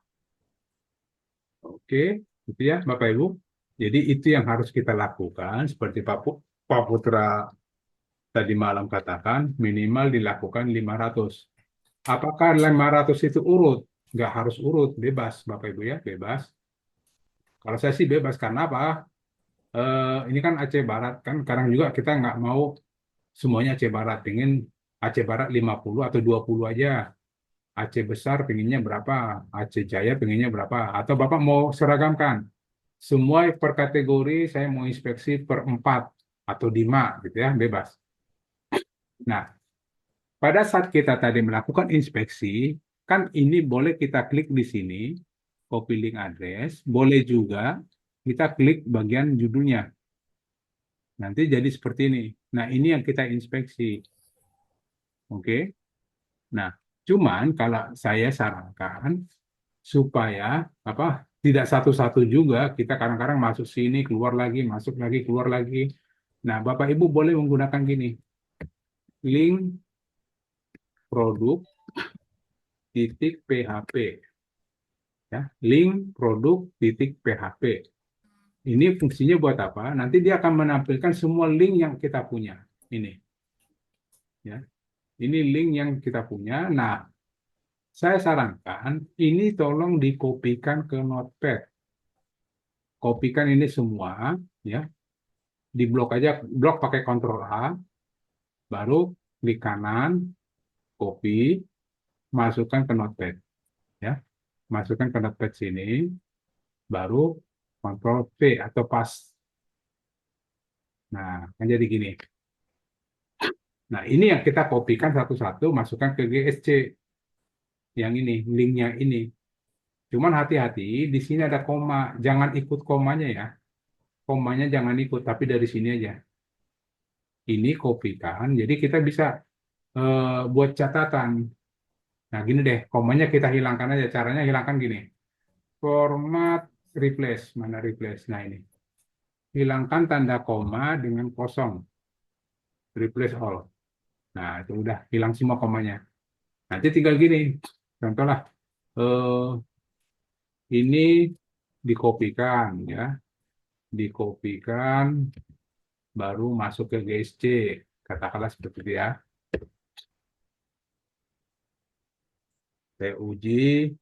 oke, gitu ya, Bapak Ibu. Jadi itu yang harus kita lakukan, seperti Pak Putra tadi malam katakan, minimal dilakukan 500. Apakah 500 itu urut? Nggak harus urut, bebas, Bapak Ibu ya, bebas. Kalau saya sih bebas, karena apa? Ini kan Aceh Barat, kan sekarang juga kita nggak mau semuanya Aceh Barat, ingin Aceh Barat 50 atau 20 aja. Aceh Besar pengennya berapa? Aceh Jaya pengennya berapa? Atau Bapak mau seragamkan? Semua per kategori saya mau inspeksi per 4 atau 5 gitu ya, bebas. Nah, pada saat kita tadi melakukan inspeksi, kan ini boleh kita klik di sini, copy link address, boleh juga kita klik bagian judulnya. Nanti jadi seperti ini. Nah, ini yang kita inspeksi. Oke. Nah, cuman kalau saya sarankan, supaya apa tidak satu-satu juga kita kadang-kadang masuk sini keluar lagi masuk lagi keluar lagi. Nah, Bapak Ibu boleh menggunakan gini, link produk titik PHP ya, link produk titik PHP. Ini fungsinya buat apa? Nanti dia akan menampilkan semua link yang kita punya. Ini ya. Ini link yang kita punya. Nah, saya sarankan ini tolong dikopikan ke Notepad. Kopikan ini semua ya. Di blok aja, blok pakai Ctrl A, baru klik kanan, copy, masukkan ke Notepad ya. Masukkan ke Notepad sini, baru Ctrl V atau paste. Nah, kan jadi gini. Nah, ini yang kita kopikan satu-satu, masukkan ke GSC. Yang ini, linknya ini. Cuman hati-hati, di sini ada koma. Jangan ikut komanya ya. Komanya jangan ikut, tapi dari sini aja. Ini kopikan, jadi kita bisa buat catatan. Nah, gini deh, komanya kita hilangkan aja. Caranya hilangkan gini. Format replace, mana replace? Nah, ini. Hilangkan tanda koma dengan kosong. Replace all. Nah, itu udah hilang semua komanya. Nanti tinggal gini. Contohlah, eh, ini dikopikan ya. Dikopikan, baru masuk ke GSC. Katakanlah seperti itu ya. Saya uji.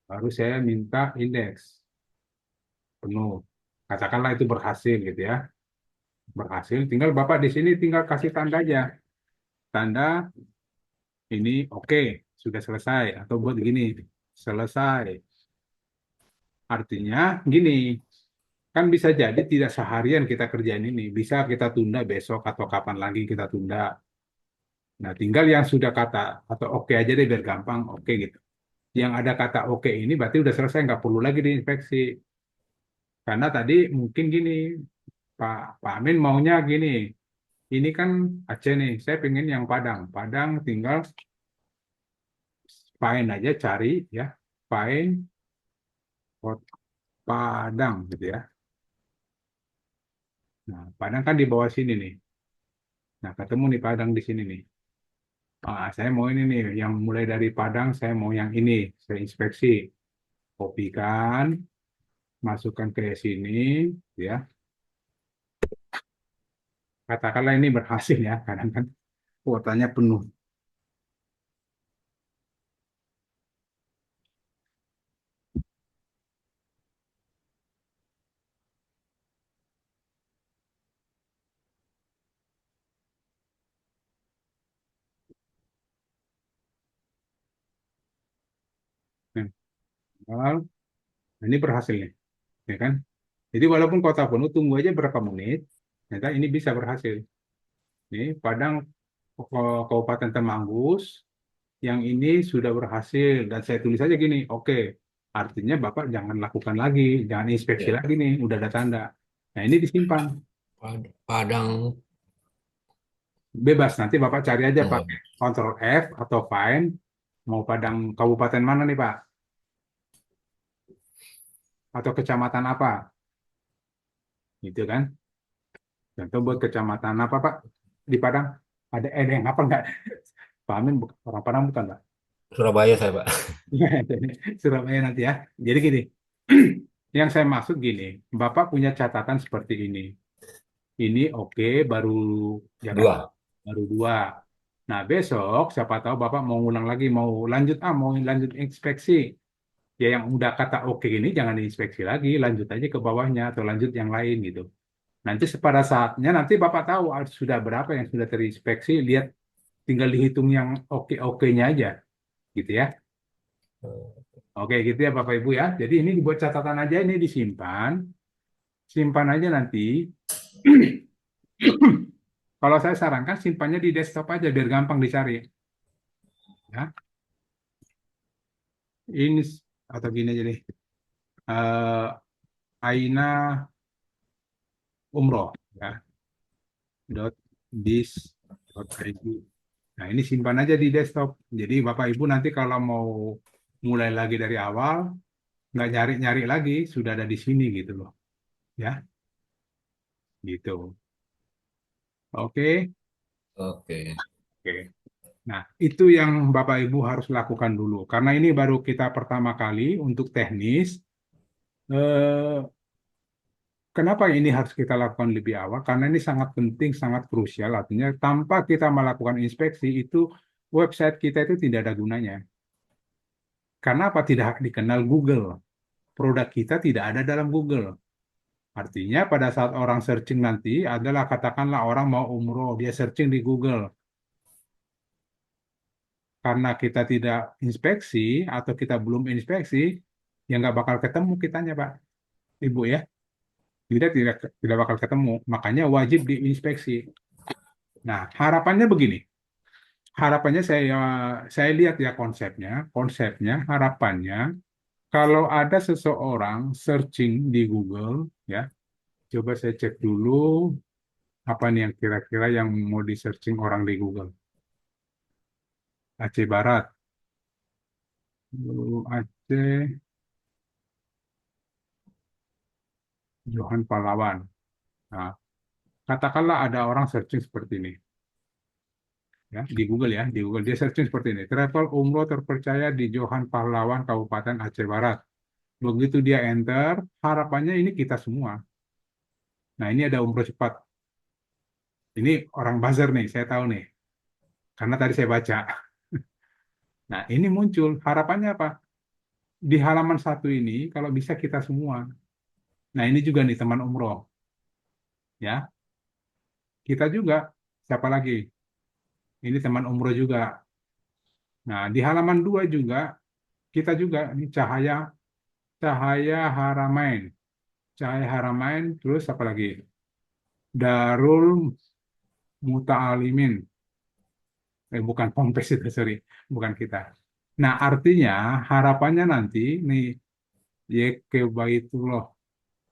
Baru saya minta indeks penuh. Katakanlah itu berhasil gitu ya. Berhasil, tinggal Bapak di sini tinggal kasih tanda aja. Tanda ini oke, sudah selesai. Atau buat gini, selesai. Artinya gini, kan bisa jadi tidak seharian kita kerjain ini. Bisa kita tunda besok atau kapan lagi kita tunda. Nah, tinggal yang sudah kata atau oke aja deh biar gampang, oke gitu. Yang ada kata oke ini berarti udah selesai, nggak perlu lagi diinspeksi. Karena tadi mungkin gini, Pak Amin maunya gini, ini kan Aceh nih, saya pengen yang Padang. Padang tinggal find aja cari ya, find Padang gitu ya. Nah, Padang kan di bawah sini nih. Nah, ketemu nih Padang di sini nih. Saya mau ini nih, yang mulai dari Padang saya mau yang ini, saya inspeksi. Kopikan, masukkan ke sini ya. Katakanlah ini berhasil ya, kadang kan kuotanya penuh. Nah, ini berhasil nih, ya kan? Jadi walaupun kota penuh, tunggu aja berapa menit, ternyata ini bisa berhasil. Ini Padang Kabupaten Temanggus, yang ini sudah berhasil dan saya tulis aja gini, oke, artinya Bapak jangan lakukan lagi, jangan inspeksi Ya. lagi nih, udah ada tanda. Nah ini disimpan, Padang. bebas nanti Bapak cari aja Oh, pakai Ctrl F atau find, mau Padang Kabupaten mana nih Pak? Atau kecamatan apa? Gitu kan? Contoh buat kecamatan apa Pak di Padang? Ada yang apa enggak? Pak Amin orang Padang bukan Pak? Surabaya saya, Pak. Surabaya nanti ya. Jadi gini, yang saya maksud gini, Bapak punya catatan seperti ini. Ini oke, baru ya kan, Dua. baru dua. Nah besok siapa tahu Bapak mau ngulang lagi, mau lanjut mau lanjut inspeksi. Ya yang udah kata oke ini jangan diinspeksi lagi, lanjut aja ke bawahnya atau lanjut yang lain gitu. Nanti pada saatnya nanti Bapak tahu sudah berapa yang sudah terinspeksi, lihat tinggal dihitung yang oke-okenya aja gitu ya. Oke gitu ya Bapak Ibu ya. Jadi ini dibuat catatan aja, ini disimpan. Simpan aja nanti. Kalau saya sarankan simpannya di desktop aja biar gampang dicari. Ya. Ini atau gini aja deh. eh, Aina Umroh ya .dis.id. Nah, ini simpan aja di desktop. Jadi Bapak Ibu nanti kalau mau mulai lagi dari awal, nggak nyari-nyari lagi, sudah ada di sini gitu loh. Ya, gitu. Oke. Oke. Oke. Nah, itu yang Bapak Ibu harus lakukan dulu. Karena ini baru kita pertama kali untuk teknis. Eh, Kenapa ini harus kita lakukan lebih awal? Karena ini sangat penting, sangat krusial. Artinya, tanpa kita melakukan inspeksi, itu website kita itu tidak ada gunanya. Karena apa? Tidak dikenal Google. Produk kita tidak ada dalam Google. Artinya, pada saat orang searching nanti, adalah katakanlah orang mau umroh, dia searching di Google. Karena kita tidak inspeksi, atau kita belum inspeksi, ya nggak bakal ketemu kitanya, Pak, Ibu ya. Tidak bakal ketemu. Makanya wajib diinspeksi. Nah, harapannya begini. Harapannya saya lihat ya konsepnya harapannya kalau ada seseorang searching di Google ya, coba saya cek dulu apa nih yang kira-kira yang mau di searching orang di Google. Aceh Barat, Aceh, Johan Pahlawan. Nah, katakanlah ada orang searching seperti ini ya di Google dia searching seperti ini, travel umroh terpercaya di Johan Pahlawan Kabupaten Aceh Barat. Begitu dia enter, harapannya ini kita semua. Nah, ini ada umroh cepat. Ini orang buzzer nih, saya tahu nih. Karena tadi saya baca. Nah, ini muncul. Harapannya apa? Di halaman satu ini, kalau bisa kita semua. Nah, ini juga nih teman umroh. Ya, kita juga. Siapa lagi? Ini teman umroh juga. Nah, di halaman dua juga, kita juga. Ini Cahaya, Cahaya Haramain. Cahaya Haramain, terus apa lagi? Darul Muta'alimin. Bukan Pompes itu, sorry. Bukan kita. Nah, artinya harapannya nanti nih ya ke Baitullah.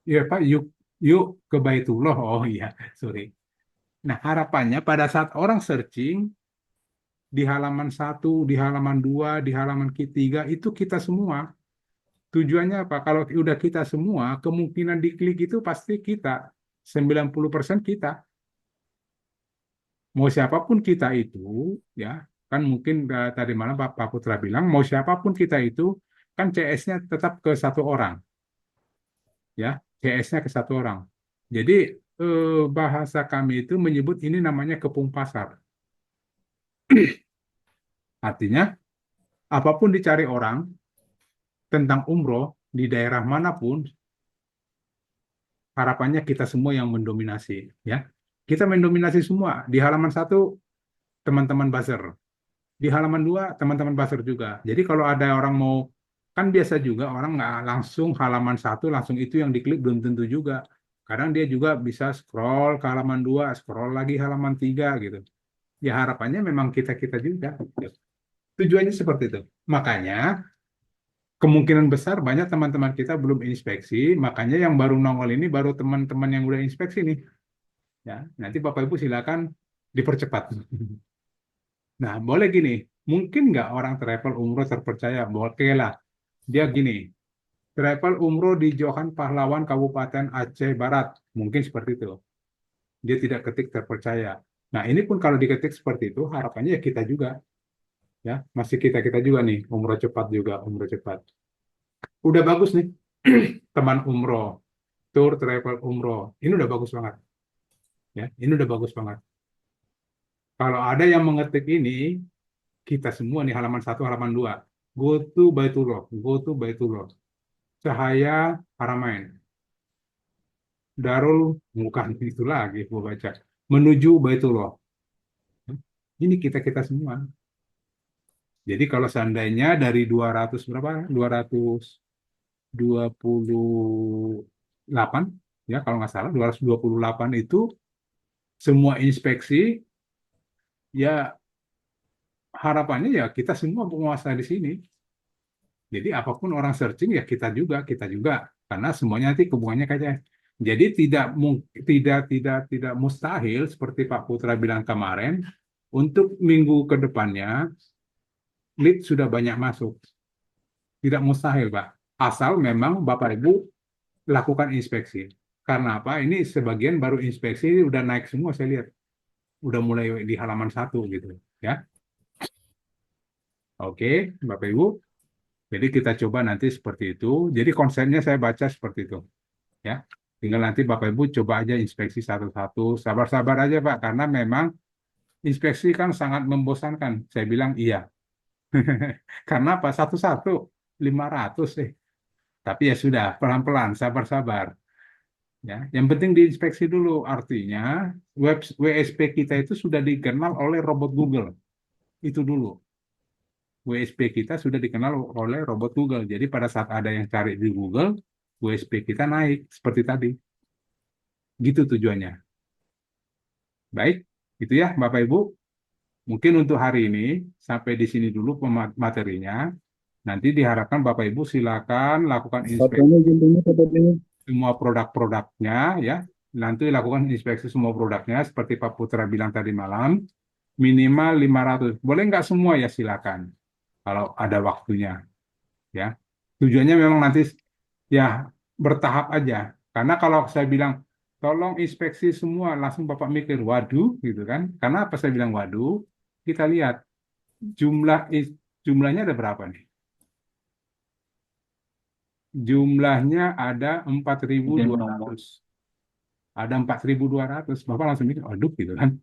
Ya Pak, yuk yuk ke Baitullah. Oh iya, sorry. Nah, harapannya pada saat orang searching di halaman satu, di halaman dua, di halaman ketiga itu kita semua. Tujuannya apa? Kalau udah kita semua, kemungkinan diklik itu pasti kita. 90% kita. Mau siapapun kita itu, ya kan mungkin tadi malam Pak Putra bilang, mau siapapun kita itu, kan CS-nya tetap ke satu orang. Ya, CS-nya ke satu orang. Jadi bahasa kami itu menyebut ini namanya kepung pasar. Artinya apapun dicari orang tentang umroh di daerah manapun, harapannya kita semua yang mendominasi. Ya, kita mendominasi semua di halaman satu teman-teman buzzer, di halaman dua teman-teman buzzer juga. Jadi kalau ada orang mau kan biasa juga orang nggak langsung halaman satu langsung itu yang diklik belum tentu juga. Kadang dia juga bisa scroll ke halaman dua, scroll lagi halaman tiga gitu. Ya harapannya memang kita-kita juga. Tujuannya seperti itu. Makanya kemungkinan besar banyak teman-teman kita belum inspeksi, makanya yang baru nongol ini baru teman-teman yang udah inspeksi nih. Ya, nanti Bapak Ibu silakan dipercepat. Nah, boleh gini, mungkin nggak orang travel umroh terpercaya? Oke lah, dia gini, travel umroh di Johan Pahlawan Kabupaten Aceh Barat, mungkin seperti itu. Dia tidak ketik terpercaya. Nah, ini pun kalau diketik seperti itu, harapannya ya kita juga. Ya, masih kita-kita juga nih, umroh cepat juga, umroh cepat. Udah bagus nih, teman umroh, tour travel umroh. Ini udah bagus banget. Ya, ini udah bagus banget. Kalau ada yang mengetik ini, kita semua nih halaman satu, halaman dua. Go to Baitullah, go to Baitullah. Cahaya Haramain. Darul, bukan itu lagi, gua baca. Menuju Baitullah. Ini kita-kita semua. Jadi kalau seandainya dari 200 berapa? 228 ya kalau nggak salah 228 itu semua inspeksi ya harapannya ya kita semua penguasa di sini Jadi apapun orang searching ya kita juga karena semuanya nanti hubungannya kayak. Jadi tidak mustahil seperti Pak Putra bilang kemarin untuk minggu ke depannya lead sudah banyak masuk. Tidak mustahil, Pak. Asal memang Bapak Ibu lakukan inspeksi. Karena apa? Ini sebagian baru inspeksi udah naik semua saya lihat. Udah mulai di halaman 1 gitu ya. Oke, Bapak Ibu. Jadi kita coba nanti seperti itu. Jadi konsepnya saya baca seperti itu ya. Tinggal nanti Bapak Ibu coba aja inspeksi satu-satu. Sabar-sabar aja Pak, karena memang inspeksi kan sangat membosankan. Saya bilang iya. Karena apa? Satu-satu 500 sih. Tapi ya sudah, pelan-pelan, sabar-sabar. Ya, yang penting diinspeksi dulu. Artinya WSP kita itu sudah dikenal oleh robot Google. Itu dulu. WSP kita sudah dikenal oleh robot Google. Jadi pada saat ada yang cari di Google, WSP kita naik seperti tadi. Gitu tujuannya. Baik, itu ya Bapak Ibu. Mungkin untuk hari ini sampai di sini dulu materinya. Nanti diharapkan Bapak Ibu silakan lakukan inspeksi semua produk-produknya ya. Nanti lakukan inspeksi semua produknya seperti Pak Putra bilang tadi malam. Minimal 500. Boleh nggak semua ya silakan. Kalau ada waktunya ya. Tujuannya memang nanti ya bertahap aja. Karena kalau saya bilang tolong inspeksi semua, langsung Bapak mikir, waduh gitu kan. Karena apa saya bilang waduh? Kita lihat jumlahnya ada berapa nih? Jumlahnya ada 4.200. Ada 4.200. Bapak langsung mikir, waduh gitu kan.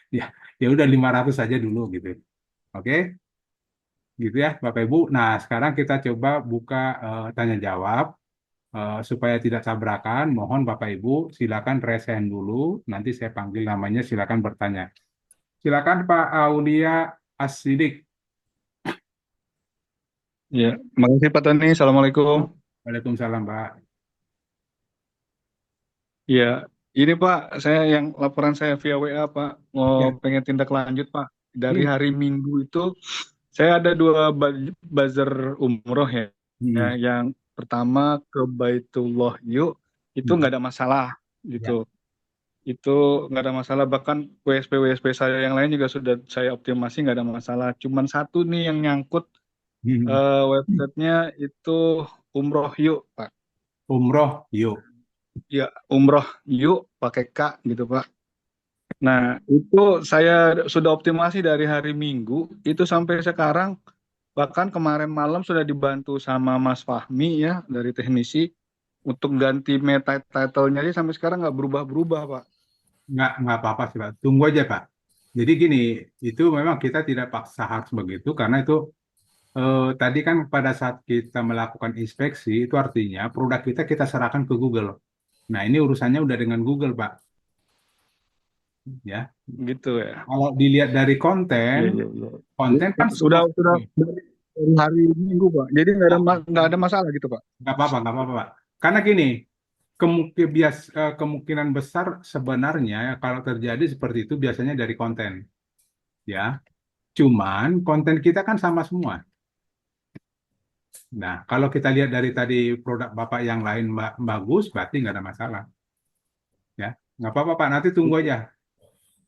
Ya, ya udah 500 saja dulu gitu. Oke? Gitu ya Bapak Ibu. Nah, sekarang kita coba buka tanya jawab. Supaya tidak tabrakan, mohon Bapak Ibu silakan resen dulu. Nanti saya panggil namanya, silakan bertanya. Silakan Pak Aulia Asidik. Ya, makasih Pak Tony. Assalamualaikum. Waalaikumsalam Pak. Ya, ini Pak, saya yang laporan saya via WA Pak, mau Ya. pengen tindak lanjut Pak. Dari Hmm. hari Minggu itu saya ada 2 buzzer umroh ya. Hmm. Ya, yang pertama ke Baitullah Yuk, itu nggak ada masalah gitu. Itu nggak ada masalah, bahkan WSP saya yang lain juga sudah saya optimasi, nggak ada masalah. Cuman satu nih yang nyangkut, Hmm. websitenya itu Umroh Yuk Pak. Umroh yuk. Ya, Umroh Yuk pakai K gitu Pak. Nah, itu saya sudah optimasi dari hari Minggu, itu sampai sekarang, bahkan kemarin malam sudah dibantu sama Mas Fahmi ya, dari teknisi, untuk ganti meta title-nya aja sampai sekarang nggak berubah-berubah Pak. Nggak apa-apa sih Pak. Tunggu aja Pak. Jadi gini, itu memang kita tidak paksa harus begitu, karena itu tadi kan pada saat kita melakukan inspeksi, itu artinya produk kita serahkan ke Google. Nah, ini urusannya udah dengan Google, Pak. Ya. Gitu ya. Kalau dilihat dari konten, Iya. konten kan Sudah dari hari Minggu Pak. Jadi nggak ada masalah gitu Pak. nggak apa-apa, Pak. Karena gini, kemungkinan besar sebenarnya kalau terjadi seperti itu biasanya dari konten. Ya. Cuman konten kita kan sama semua. Nah, kalau kita lihat dari tadi produk Bapak yang lain bagus, berarti nggak ada masalah. Ya, nggak apa-apa Pak, nanti tunggu aja.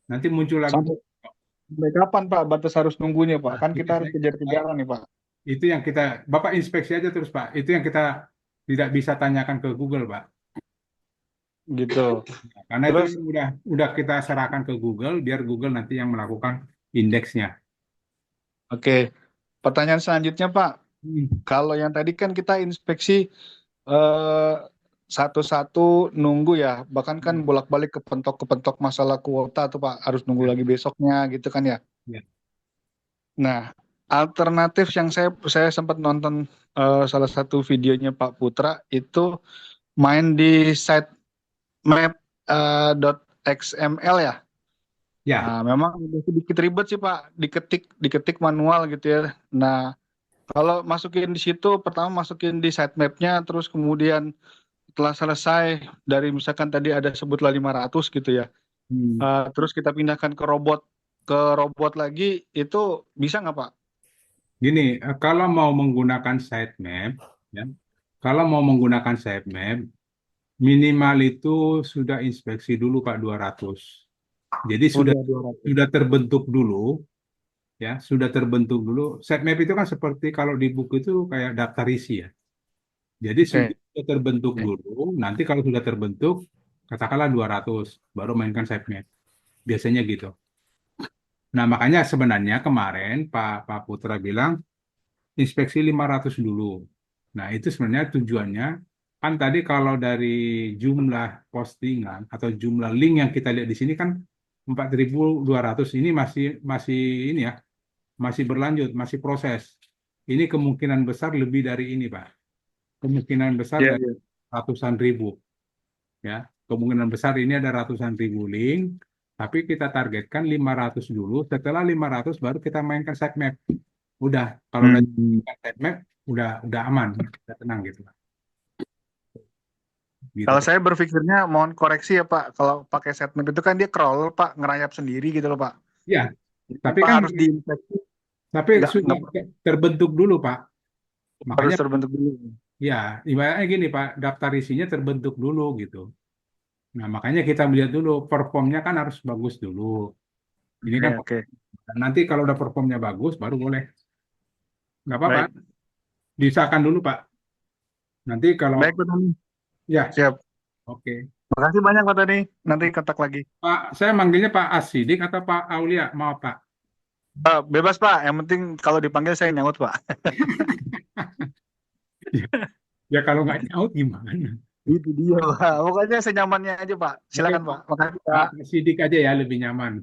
Nanti muncul lagi. Sampai kapan Pak batas harus nunggunya Pak? Kan kita harus kejar-kejaran nih Pak. Itu yang Bapak inspeksi aja terus Pak. Itu yang kita tidak bisa tanyakan ke Google Pak. Gitu. Karena terus, itu udah kita serahkan ke Google, biar Google nanti yang melakukan indeksnya. Oke. Pertanyaan selanjutnya Pak. Kalau yang tadi kan kita inspeksi satu-satu nunggu ya, bahkan kan bolak-balik kepentok masalah kuota tuh Pak, harus nunggu lagi besoknya gitu kan ya. Nah, alternatif yang saya sempat nonton salah satu videonya Pak Putra itu main di site map.xml ya. Ya. Nah, memang sedikit ribet sih Pak, diketik manual gitu ya. Nah, kalau masukin di situ, pertama masukin di sitemap-nya, terus kemudian setelah selesai dari misalkan tadi ada sebutlah 500 gitu ya, terus kita pindahkan ke robot lagi, itu bisa nggak Pak? Gini, kalau mau menggunakan sitemap, ya, kalau mau menggunakan sitemap, minimal itu sudah inspeksi dulu Pak 200. Jadi sudah Udah 200. sudah terbentuk dulu, ya, sudah terbentuk dulu. Sitemap itu kan seperti kalau di buku itu kayak daftar isi ya. Jadi Oke. sudah terbentuk dulu, nanti kalau sudah terbentuk, katakanlah 200, baru mainkan sitemap. Biasanya gitu. Nah, makanya sebenarnya kemarin Pak Putra bilang inspeksi 500 dulu. Nah, itu sebenarnya tujuannya kan tadi kalau dari jumlah postingan atau jumlah link yang kita lihat di sini kan 4.200 ini masih masih ini ya, masih berlanjut, masih proses. Ini kemungkinan besar lebih dari ini, Pak. Kemungkinan besar Iya, dari iya. ratusan ribu, ya. Kemungkinan besar ini ada ratusan ribu link, tapi kita targetkan 500 dulu. Setelah 500 baru kita mainkan sitemap. Udah, kalau udah Hmm. sitemap, udah aman, udah tenang gitu, Pak. Gitu, Kalau Pak. saya berpikirnya mohon koreksi ya Pak, kalau pakai sitemap itu kan dia crawler Pak, ngerayap sendiri gitu loh Pak. Ya, Jadi tapi Pak kan harus diinspeksi, sudah nggak terbentuk dulu, Pak. harus Makanya terbentuk dulu. ya, ibaratnya gini, Pak, daftar isinya terbentuk dulu gitu. Nah, makanya kita melihat dulu performnya kan harus bagus dulu. Ini Oke, kan oke. nanti kalau udah performnya bagus baru boleh. Nggak apa-apa, Baik, diusahakan dulu, Pak. Nanti kalau baik Pak Tani. ya, Siap. oke. Makasih banyak Pak Tani. Nanti kontak lagi. Pak, saya manggilnya Pak Asidik atau Pak Aulia? Maaf, Pak. Bebas Pak, yang penting kalau dipanggil saya nyaut Pak. Ya, ya kalau nggak nyaut gimana? Itu dia Pak. Pokoknya senyamannya aja Pak. Oke, Silakan Pak. Pak. Makasih Pak Pak. Sidik aja ya lebih nyaman.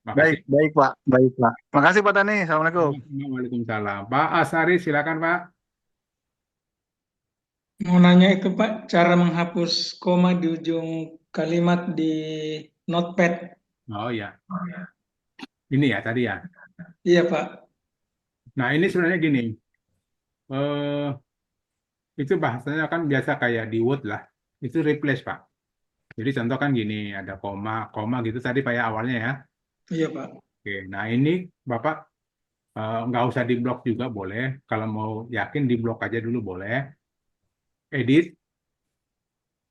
Baik, Makasih. baik Pak. Baik Pak. Makasih Pak Tani. Assalamualaikum. Waalaikumsalam. Pak Asari, silakan Pak. Mau nanya itu Pak, cara menghapus koma di ujung kalimat di Notepad. Oh ya, ini ya tadi ya. Iya Pak. Nah ini sebenarnya gini, eh, itu bahasanya kan biasa kayak di Word lah. Itu replace Pak. Jadi contoh kan gini, ada koma, koma gitu tadi kayak awalnya ya. Iya Pak. Oke, nah ini Bapak nggak usah diblok juga boleh. Kalau mau yakin diblok aja dulu boleh. Edit,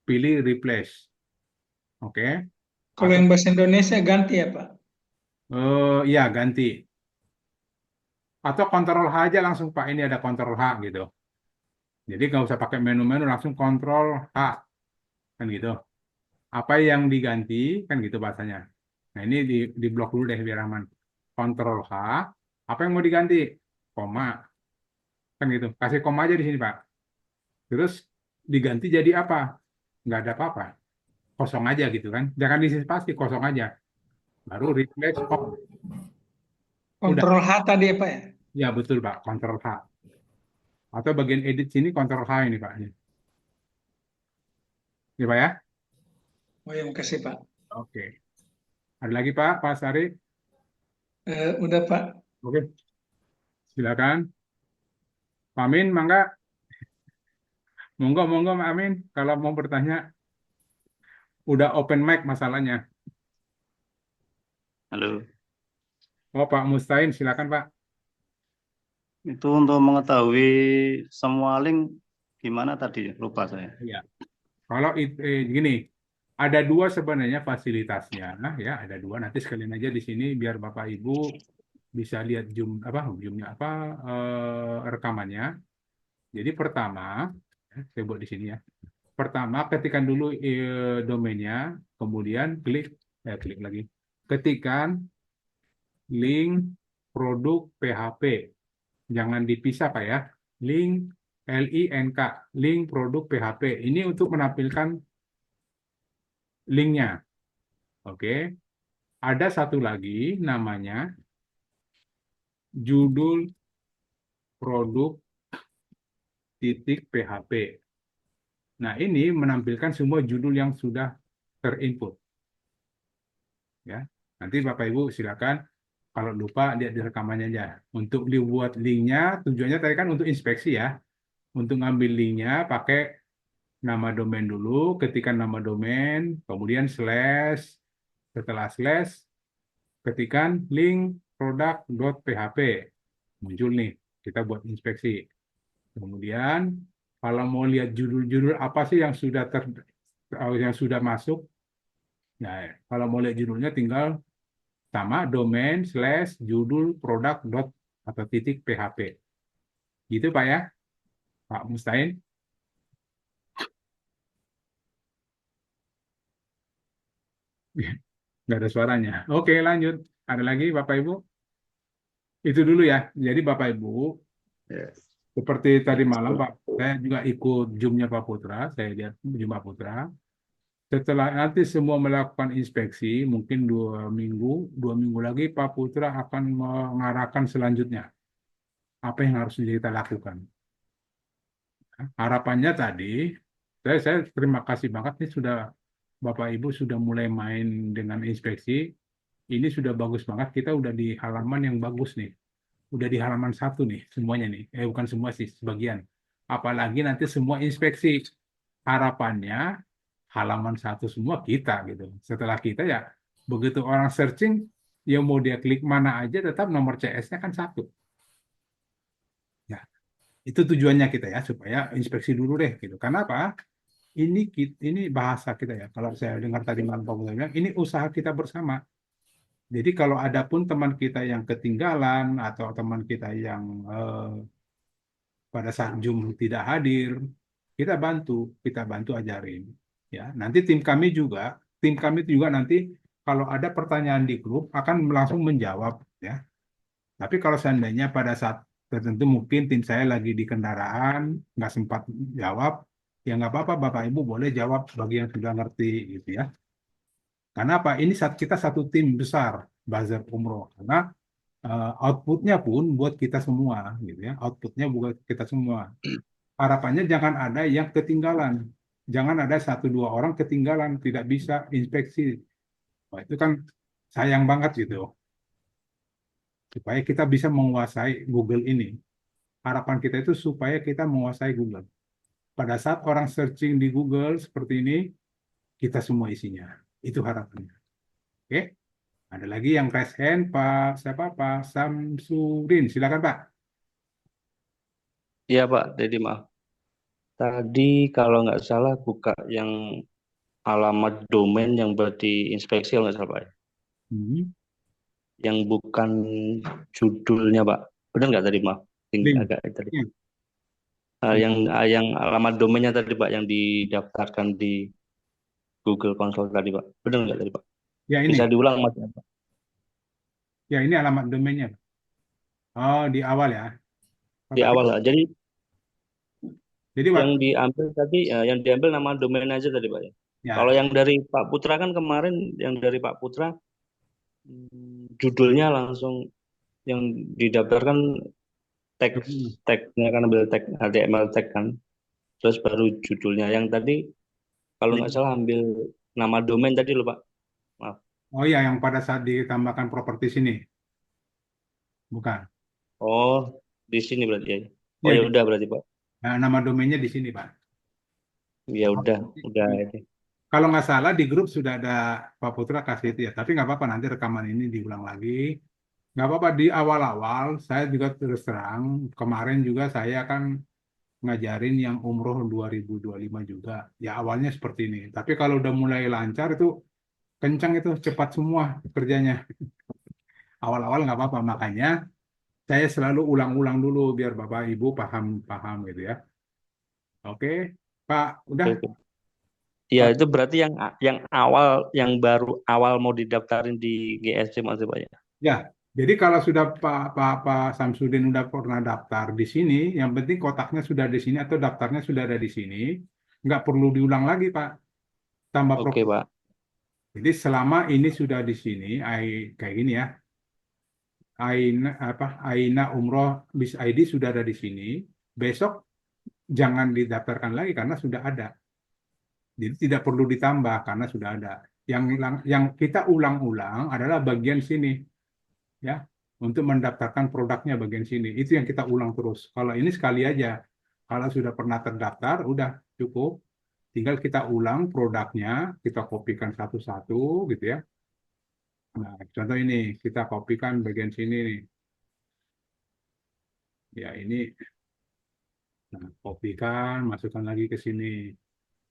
pilih replace. Oke, Kalau atau yang bahasa Indonesia ganti ya Pak. ya ganti. Atau kontrol H aja langsung Pak, ini ada kontrol H gitu. Jadi nggak usah pakai menu-menu, langsung kontrol H, kan gitu. Apa yang diganti, kan gitu bahasanya. Nah ini di blok dulu deh biar aman. Kontrol H, apa yang mau diganti? Koma, kan gitu. Kasih koma aja di sini Pak. Terus diganti jadi apa? Nggak ada apa-apa. Kosong aja gitu kan. Jangan diisi spasi, kosong aja. Baru replace all. Udah. Kontrol H tadi ya Pak ya. Ya betul Pak, kontrol H. Atau bagian edit sini kontrol H ini Pak. Ini Pak ya. Oh ya makasih Pak. Oke. Ada lagi Pak Sari? Udah Pak. Oke, silakan. Pak Amin, mangga. Monggo, monggo, Pak Amin. Kalau mau bertanya, udah open mic masalahnya. Halo, Oh, Pak Mustain, silakan Pak. itu untuk mengetahui semua link gimana tadi? Lupa saya. Iya. Kalau gini, ada dua sebenarnya fasilitasnya. Nah, ya, ada dua. Nanti sekalian aja di sini biar Bapak Ibu bisa lihat zoomnya apa rekamannya. Jadi pertama, saya buat di sini ya. Pertama, ketikkan dulu domainnya, kemudian klik lagi. Ketikkan link produk PHP. Jangan dipisah Pak ya. Link LINK, link produk PHP. Ini untuk menampilkan linknya. Oke. Ada satu lagi namanya judul produk titik PHP. Nah, ini menampilkan semua judul yang sudah terinput. Ya. Nanti Bapak Ibu silakan kalau lupa lihat di rekamannya aja. Untuk dibuat linknya, tujuannya tadi kan untuk inspeksi ya. Untuk ngambil linknya pakai nama domain dulu, ketikkan nama domain, kemudian slash, setelah slash, ketikkan link produk.php. Muncul nih. kita buat inspeksi. Kemudian kalau mau lihat judul-judul apa sih yang sudah masuk, nah kalau mau lihat judulnya tinggal sama domain / judul produk dot atau titik php. Gitu Pak ya, Pak Mustain. Nggak ada suaranya. Oke, lanjut. Ada lagi Bapak Ibu? Itu dulu ya. Jadi Bapak Ibu, Yes. seperti tadi malam Pak, saya juga ikut Zoom-nya Pak Putra. Saya lihat Zoom Pak Putra. Setelah nanti semua melakukan inspeksi, mungkin 2 minggu lagi Pak Putra akan mengarahkan selanjutnya. Apa yang harus kita lakukan. Harapannya tadi, saya terima kasih banget nih sudah Bapak Ibu sudah mulai main dengan inspeksi. Ini sudah bagus banget. Kita udah di halaman yang bagus nih. Udah di halaman 1 nih semuanya nih. Bukan semua sih, sebagian. Apalagi nanti semua inspeksi. Harapannya halaman 1 semua kita gitu. Setelah kita ya begitu orang searching, ya mau dia klik mana aja tetap nomor CS-nya kan 1. Ya, itu tujuannya kita ya supaya inspeksi dulu deh gitu. Karena apa? Ini bahasa kita ya. Kalau saya dengar tadi malam Pak Budi bilang, ini usaha kita bersama. Jadi kalau ada pun teman kita yang ketinggalan atau teman kita yang pada saat Zoom tidak hadir, kita bantu ajarin. Ya, nanti tim kami juga nanti kalau ada pertanyaan di grup akan langsung menjawab ya. Tapi kalau seandainya pada saat tertentu mungkin tim saya lagi di kendaraan nggak sempat jawab, ya nggak apa-apa Bapak Ibu boleh jawab bagi yang sudah ngerti gitu ya. Karena apa? Ini kita satu tim besar Bazar Umroh karena outputnya pun buat kita semua gitu ya. Outputnya buat kita semua. Harapannya jangan ada yang ketinggalan. Jangan ada 1-2 orang ketinggalan tidak bisa inspeksi. Wah, itu kan sayang banget gitu. Supaya kita bisa menguasai Google ini. Harapan kita itu supaya kita menguasai Google. Pada saat orang searching di Google seperti ini, kita semua isinya. Itu harapannya. Oke? Ada lagi yang raise hand, Pak Samsudin. Silakan Pak. Iya Pak, jadi maaf. Tadi kalau nggak salah buka yang alamat domain yang berarti inspeksi kalau nggak salah Pak. Hmm. Yang bukan judulnya Pak. Benar nggak tadi maaf? Link. Agak tadi. Ya. Yang alamat domainnya tadi Pak yang didaftarkan di Google Console tadi Pak. Benar nggak tadi Pak? Ya ini. Bisa diulang Mas? Ya ini alamat domainnya. Oh, di awal ya. Oh, Di tapi- awal lah. Jadi Jadi yang diambil tadi, yang diambil nama domain aja tadi Pak ya. ya, Kalau yang dari Pak Putra kan kemarin, yang dari Pak Putra judulnya langsung yang didaftarkan tagnya kan ambil tag HTML tag kan, terus baru judulnya. Yang tadi kalau nggak salah ambil nama domain tadi loh Pak. Maaf. oh ya yang pada saat ditambahkan properti sini. Bukan. Oh, di sini berarti ya. Oh Ya, ya udah berarti Pak. nah, nama domainnya di sini, Pak. Ya udah ini. Kalau nggak salah di grup sudah ada Pak Putra kasih itu ya. Tapi nggak apa-apa nanti rekaman ini diulang lagi. Nggak apa-apa di awal-awal saya juga terus terang kemarin juga saya kan ngajarin yang umroh 2025 juga. Ya awalnya seperti ini. Tapi kalau udah mulai lancar itu kencang itu cepat semua kerjanya. Awal-awal nggak apa-apa makanya saya selalu ulang-ulang dulu biar Bapak Ibu paham gitu ya. Oke, Pak, udah. Oke. Ya itu berarti yang awal, yang baru awal mau didaftarin di GSC masih Pak ya. Ya, jadi kalau sudah Pak Samsudin udah pernah daftar di sini, yang penting kotaknya sudah di sini atau daftarnya sudah ada di sini, nggak perlu diulang lagi Pak. Tambah Oke Pak. Jadi selama ini sudah di sini, kayak gini ya, Aina Umroh Bis ID sudah ada di sini, besok jangan didaftarkan lagi karena sudah ada. Jadi tidak perlu ditambah karena sudah ada. Yang kita ulang-ulang adalah bagian sini, ya, untuk mendaftarkan produknya bagian sini. Itu yang kita ulang terus. Kalau ini sekali aja. Kalau sudah pernah terdaftar, udah cukup. Tinggal kita ulang produknya, kita kopikan satu-satu, gitu ya. Nah, contoh ini kita kopikan bagian sini nih. Ya ini, nah, kopikan, masukkan lagi ke sini.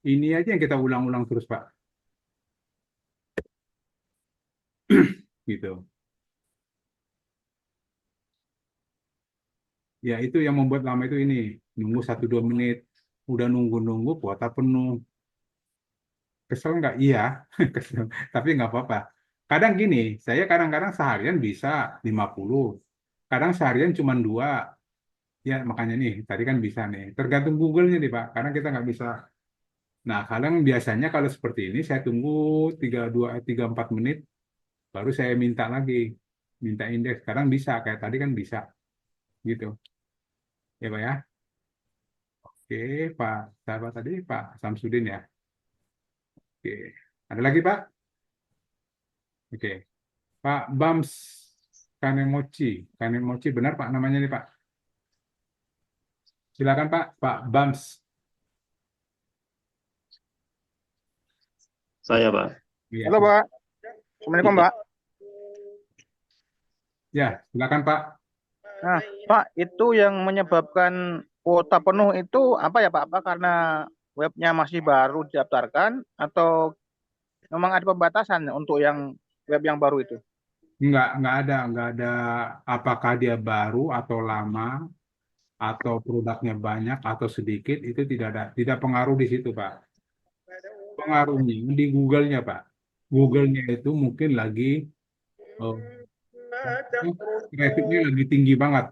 Ini aja yang kita ulang-ulang terus, Pak. Gitu. Ya itu yang membuat lama itu ini. Nunggu 1-2 menit. Udah nunggu-nunggu, kuota penuh. Kesel nggak? Iya, kesel. Tapi nggak apa-apa. Kadang gini, saya kadang-kadang seharian bisa 50. Kadang seharian cuma 2. Ya, makanya nih, tadi kan bisa nih. Tergantung Google-nya nih, Pak. Karena kita nggak bisa. Nah, kadang biasanya kalau seperti ini, saya tunggu 3-4 menit, baru saya minta lagi. Minta indeks. Kadang bisa, kayak tadi kan bisa. Gitu. Ya, Pak ya. Oke, Pak. Siapa tadi? Pak Samsudin ya. Oke. Ada lagi, Pak? Oke. Pak Bams Kanemochi. Kanemochi, benar Pak namanya nih, Pak? Silakan, Pak. Pak Bams. Saya, Pak. Iya, Halo Pak, Assalamualaikum Pak. ya, silakan, Pak. Nah, Pak, itu yang menyebabkan kuota penuh itu apa ya Pak? Apa karena webnya masih baru didaftarkan atau memang ada pembatasan untuk yang web yang baru itu? Nggak ada apakah dia baru atau lama atau produknya banyak atau sedikit, itu tidak pengaruh di situ, Pak. Pengaruhnya di Google-nya, Pak. Google-nya itu mungkin lagi eh, traffic-nya lagi tinggi banget.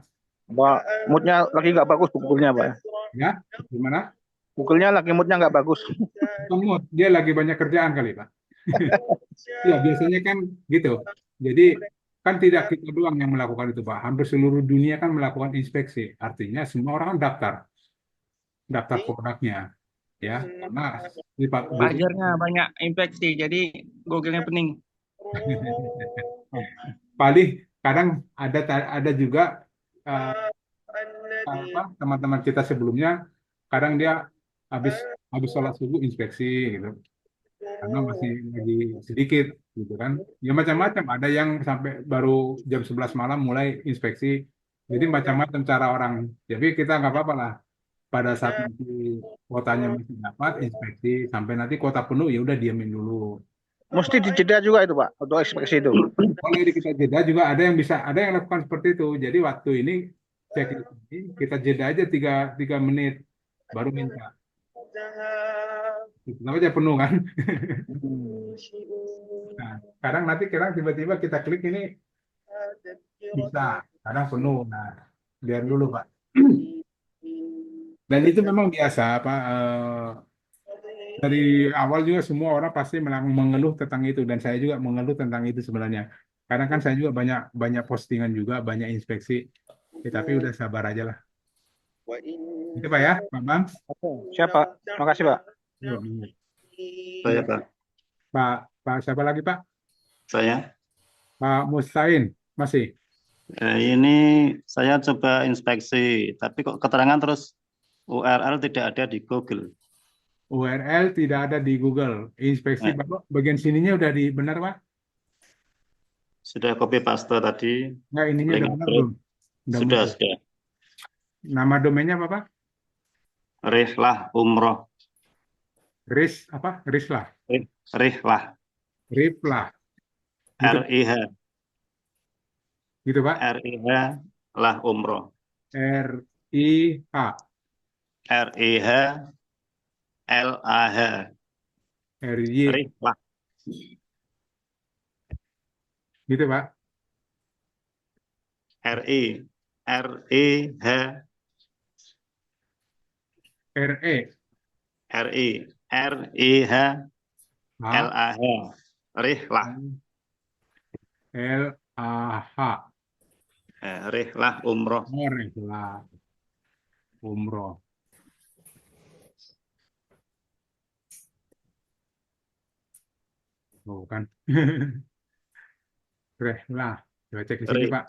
Pak, moodnya lagi nggak bagus Google-nya Pak. Ya, gimana? Google-nya lagi moodnya nggak bagus. Kemut, dia lagi banyak kerjaan kali, Pak. Ya, biasanya kan gitu. Jadi kan tidak kita doang yang melakukan itu, Pak. Hampir seluruh dunia kan melakukan inspeksi. Artinya semua orang kan daftar produknya, ya. Karena di Pak Google Pajarnya banyak infeksi, jadi Google-nya pening. paling kadang ada juga eh, teman-teman kita sebelumnya, kadang dia habis habis sholat subuh inspeksi gitu. Karena masih lagi sedikit gitu kan. Ya macam-macam, ada yang sampai baru jam 11 malam mulai inspeksi. Jadi macam-macam cara orang. Jadi kita nggak apa-apa lah. Pada saat nanti kuotanya masih dapat inspeksi sampai nanti kuota penuh, ya udah diamin dulu. Mesti dijeda juga itu Pak untuk inspeksi itu. Boleh di kita jeda juga, ada yang lakukan seperti itu. Jadi waktu ini checklist ini kita jeda aja 3 menit baru minta. Kenapa aja penuh kan? Nah, kadang tiba-tiba kita klik ini bisa, kadang penuh. Nah, biar dulu, Pak. Dan itu memang biasa, Pak. Dari awal juga semua orang pasti mengeluh tentang itu, dan saya juga mengeluh tentang itu sebenarnya. Kadang kan saya juga banyak banyak postingan juga, banyak inspeksi. Ya, tapi udah sabar aja lah. Itu Pak ya, Pak Bams. Oke, siap Pak. Makasih Pak. Saya, Pak. Pak siapa lagi, Pak? Saya. Pak Mustain masih. Ini saya coba inspeksi, tapi kok keterangan terus URL tidak ada di Google. URL tidak ada di Google. Inspeksi Bapak bagian sininya udah benar, Pak? Sudah copy paste tadi. Nggak, ininya Link udah benar upload. belum? Sudah. Nama domainnya apa, Pak? Rihlah Umroh. Rislah. Rihlah. Riflah. Gitu, RIH. gitu, Pak? RIH lah Umroh. RIH. RIH LAH. RY. Rihlah. Gitu, Pak? RIH RE. RIH LAH. Rihlah. LAH. Rihlah Umroh. Rihlah Umroh. Oh, kan. Rihlah. Coba cek di sini, Pak.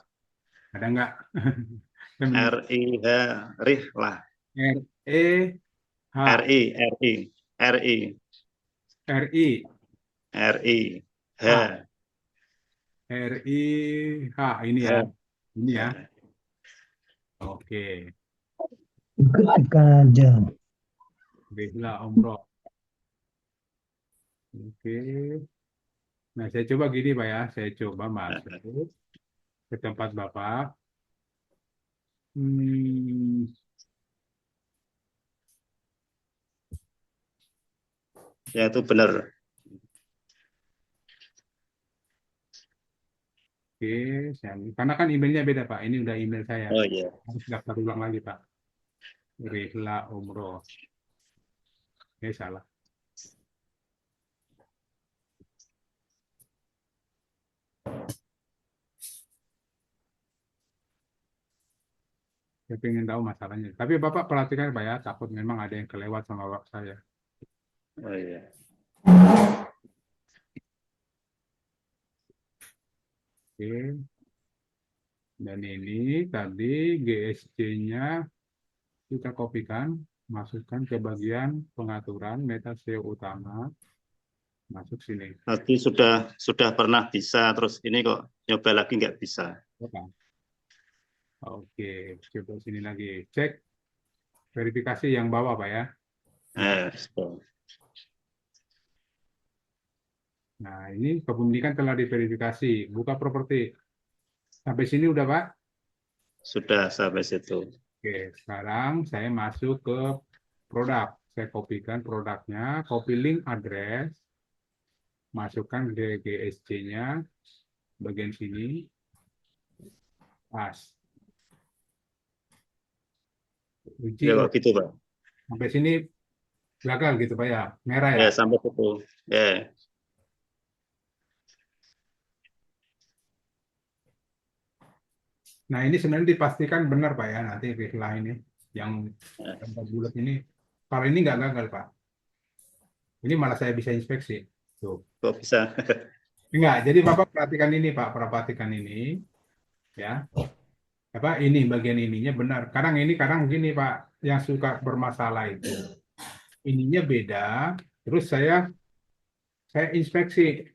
Ada nggak? RIH Rihlah. RIH. RIH ini ya. Ini ya. Oke. Oke, aja. Rihla umroh. Oke. Nah, saya coba gini, Pak ya. Saya coba masuk ke tempat Bapak. Hmm, Ya itu benar. oke, karena kan emailnya beda, Pak. Ini udah email saya. Oh iya. Harus daftar ulang lagi, Pak. Rihla umroh. Salah. Saya pengen tahu masalahnya. Tapi Bapak perhatikan, Pak ya. Takut memang ada yang kelewat sama Bapak saya. Oh iya. Oke. Dan ini tadi GSC-nya kita kopikan, masukkan ke bagian pengaturan meta SEO utama, masuk sini. Tadi sudah pernah bisa, terus ini kok nyoba lagi nggak bisa. Oke, coba sini lagi. Cek verifikasi yang bawah, Pak ya. So. Nah, ini kepemilikan telah diverifikasi. Buka properti. Sampai sini udah, Pak? Sudah sampai situ. Oke, sekarang saya masuk ke produk. Saya kopikan produknya, copy link address, masukkan GSC-nya, bagian sini, pas. Uji, Ya kok gitu, Pak. sampai sini gagal gitu, Pak ya? Merah ya? Ya sampai situ. Ya. Nah, ini sebenarnya dipastikan benar, Pak ya, nanti Rihla ini. Yang tempat bulat ini, kalau ini nggak gagal, Pak. Ini malah saya bisa inspeksi. Tuh. Kok bisa? Enggak, jadi Bapak perhatikan ini, Pak. Perhatikan ini. Ya. Apa, ini bagian ininya benar. Kadang gini, Pak, yang suka bermasalah itu. Ininya beda, terus saya inspeksi.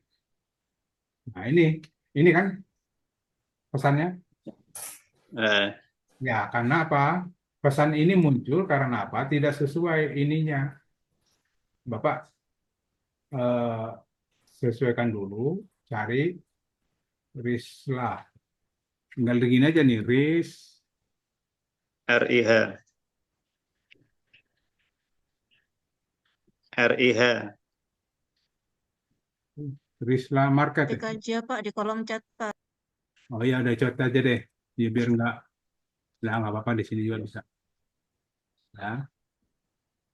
Nah, ini kan pesannya. Ya, karena apa? Pesan ini muncul karena apa? Tidak sesuai ininya. Bapak sesuaikan dulu, cari Rislah. Tinggal begini aja nih, RIH. Rislah Market. Ketik aja Pak di kolom chat Pak. Oh iya, udah coba aja deh. Ya, biar nggak apa-apa, di sini juga bisa. Ya.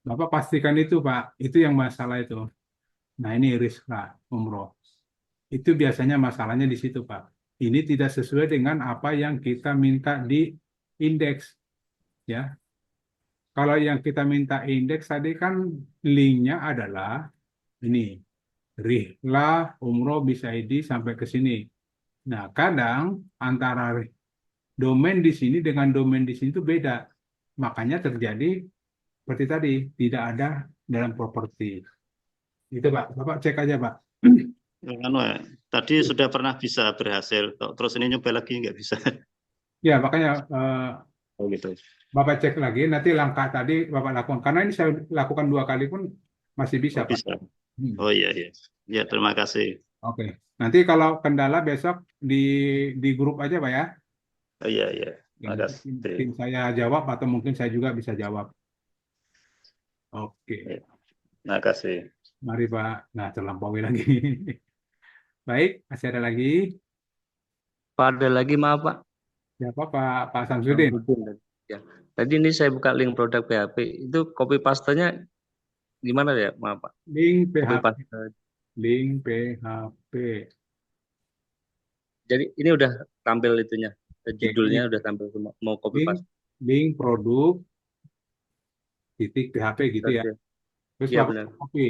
Bapak pastikan itu, Pak. Itu yang masalah itu. Nah, ini Rislah umroh. Itu biasanya masalahnya di situ, Pak. Ini tidak sesuai dengan apa yang kita minta di indeks. Ya. Kalau yang kita minta indeks tadi kan linknya adalah ini. Rihla umroh bisa ID sampai ke sini. Nah, kadang antara domain di sini dengan domain di sini itu beda. Makanya terjadi seperti tadi, tidak ada dalam properti. Itu, Pak. Bapak cek aja, Pak. Tadi sudah pernah bisa berhasil, terus ini nyoba lagi nggak bisa. Ya, makanya gitu. Bapak cek lagi, nanti langkah tadi Bapak lakukan. Karena ini saya lakukan 2 kali pun masih bisa, Pak. Bisa. Oh iya, iya. Ya, terima kasih. Oke. Nanti kalau kendala besok di grup aja, Pak ya. Oh iya, iya. Terima Nanti kasih. tim saya jawab atau mungkin saya juga bisa jawab. Oke. Ya. Terima kasih. Mari, Pak. Nah, terlampaui lagi. Baik, masih ada lagi? Pak, ada lagi, maaf Pak. Siapa, Pak Samsudin? Ya. Tadi ini saya buka link produk PHP, itu copy paste-nya gimana ya, maaf Pak? Link Copy PHP. paste. Link PHP. Jadi ini udah tampil itunya, judulnya udah tampil semua. Mau copy paste. Link produk titik PHP gitu ya. Terus Ya, Bapak benar. copy.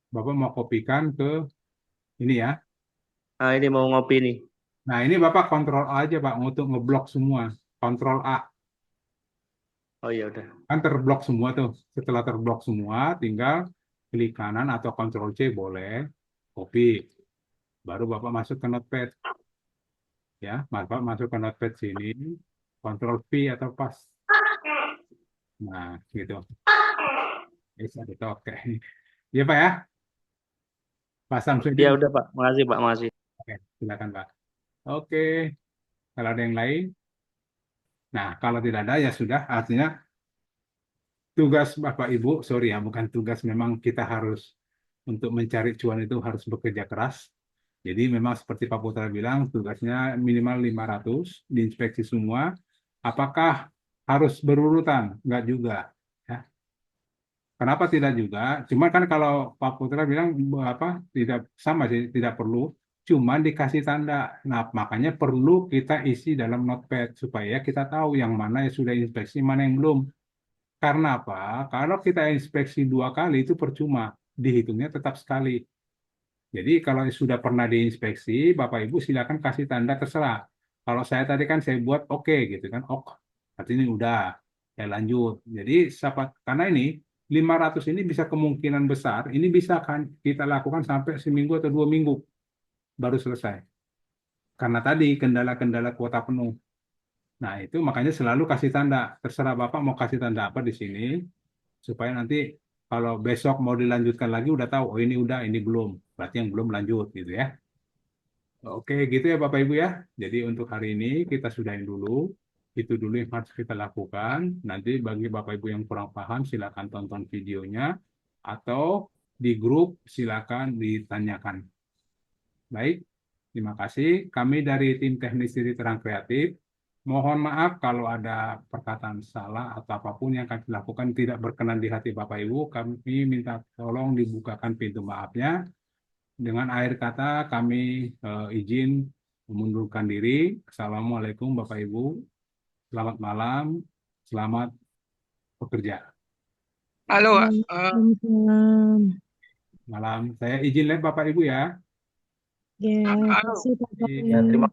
Bapak mau kopikan ke ini ya. Nah, ini mau ngopi nih. Nah, ini Bapak kontrol A aja, Pak, untuk ngeblok semua. Kontrol A. Oh iya udah. Kan terblok semua tuh. Setelah terblok semua, tinggal klik kanan atau kontrol C boleh. Copy. Baru Bapak masuk ke Notepad. Ya, Bapak masuk ke Notepad sini. Ctrl V atau pas. Nah, gitu. Bisa gitu, oke. Iya Pak ya, Pak Ya Samsudin. udah Pak, makasih Pak, makasih. Oke, silakan Pak. Oke, kalau ada yang lain. Nah, kalau tidak ada ya sudah, artinya tugas Bapak Ibu, sorry ya, bukan tugas, memang kita harus untuk mencari cuan itu harus bekerja keras. Jadi memang seperti Pak Putra bilang, tugasnya minimal 500, diinspeksi semua. Apakah harus berurutan? Enggak juga. Ya. Kenapa tidak juga? Cuma kan kalau Pak Putra bilang apa tidak sama sih, tidak perlu. Cuma dikasih tanda. Nah, makanya perlu kita isi dalam notepad supaya kita tahu yang mana yang sudah inspeksi, mana yang belum. Karena apa? Kalau kita inspeksi 2 kali itu percuma, dihitungnya tetap sekali. Jadi kalau sudah pernah diinspeksi, Bapak Ibu silakan kasih tanda terserah. Kalau saya tadi kan saya buat oke gitu kan, oke. Artinya ini udah, saya lanjut. Jadi karena ini 500 ini bisa kemungkinan besar, ini bisa kan kita lakukan sampai seminggu atau 2 minggu baru selesai. Karena tadi kendala-kendala kuota penuh. Nah itu makanya selalu kasih tanda. Terserah Bapak mau kasih tanda apa di sini, supaya nanti kalau besok mau dilanjutkan lagi udah tahu, oh ini udah, ini belum. Berarti yang belum lanjut gitu ya. Oke, gitu ya Bapak Ibu ya. Jadi untuk hari ini kita sudahin dulu. Itu dulu yang harus kita lakukan. Nanti bagi Bapak Ibu yang kurang paham, silakan tonton videonya. Atau di grup silakan ditanyakan. Baik, terima kasih. Kami dari tim teknis dari Terang Kreatif. Mohon maaf kalau ada perkataan salah atau apapun yang kami lakukan tidak berkenan di hati Bapak Ibu. Kami minta tolong dibukakan pintu maafnya. Dengan akhir kata kami izin mengundurkan diri. Assalamualaikum Bapak Ibu. Selamat malam. Selamat bekerja. Halo, Waalaikumsalam. Malam. Saya izin live Bapak Ibu ya. Ya, halo. kasih Pak Ya, Fahmi.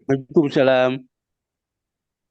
Waalaikumsalam.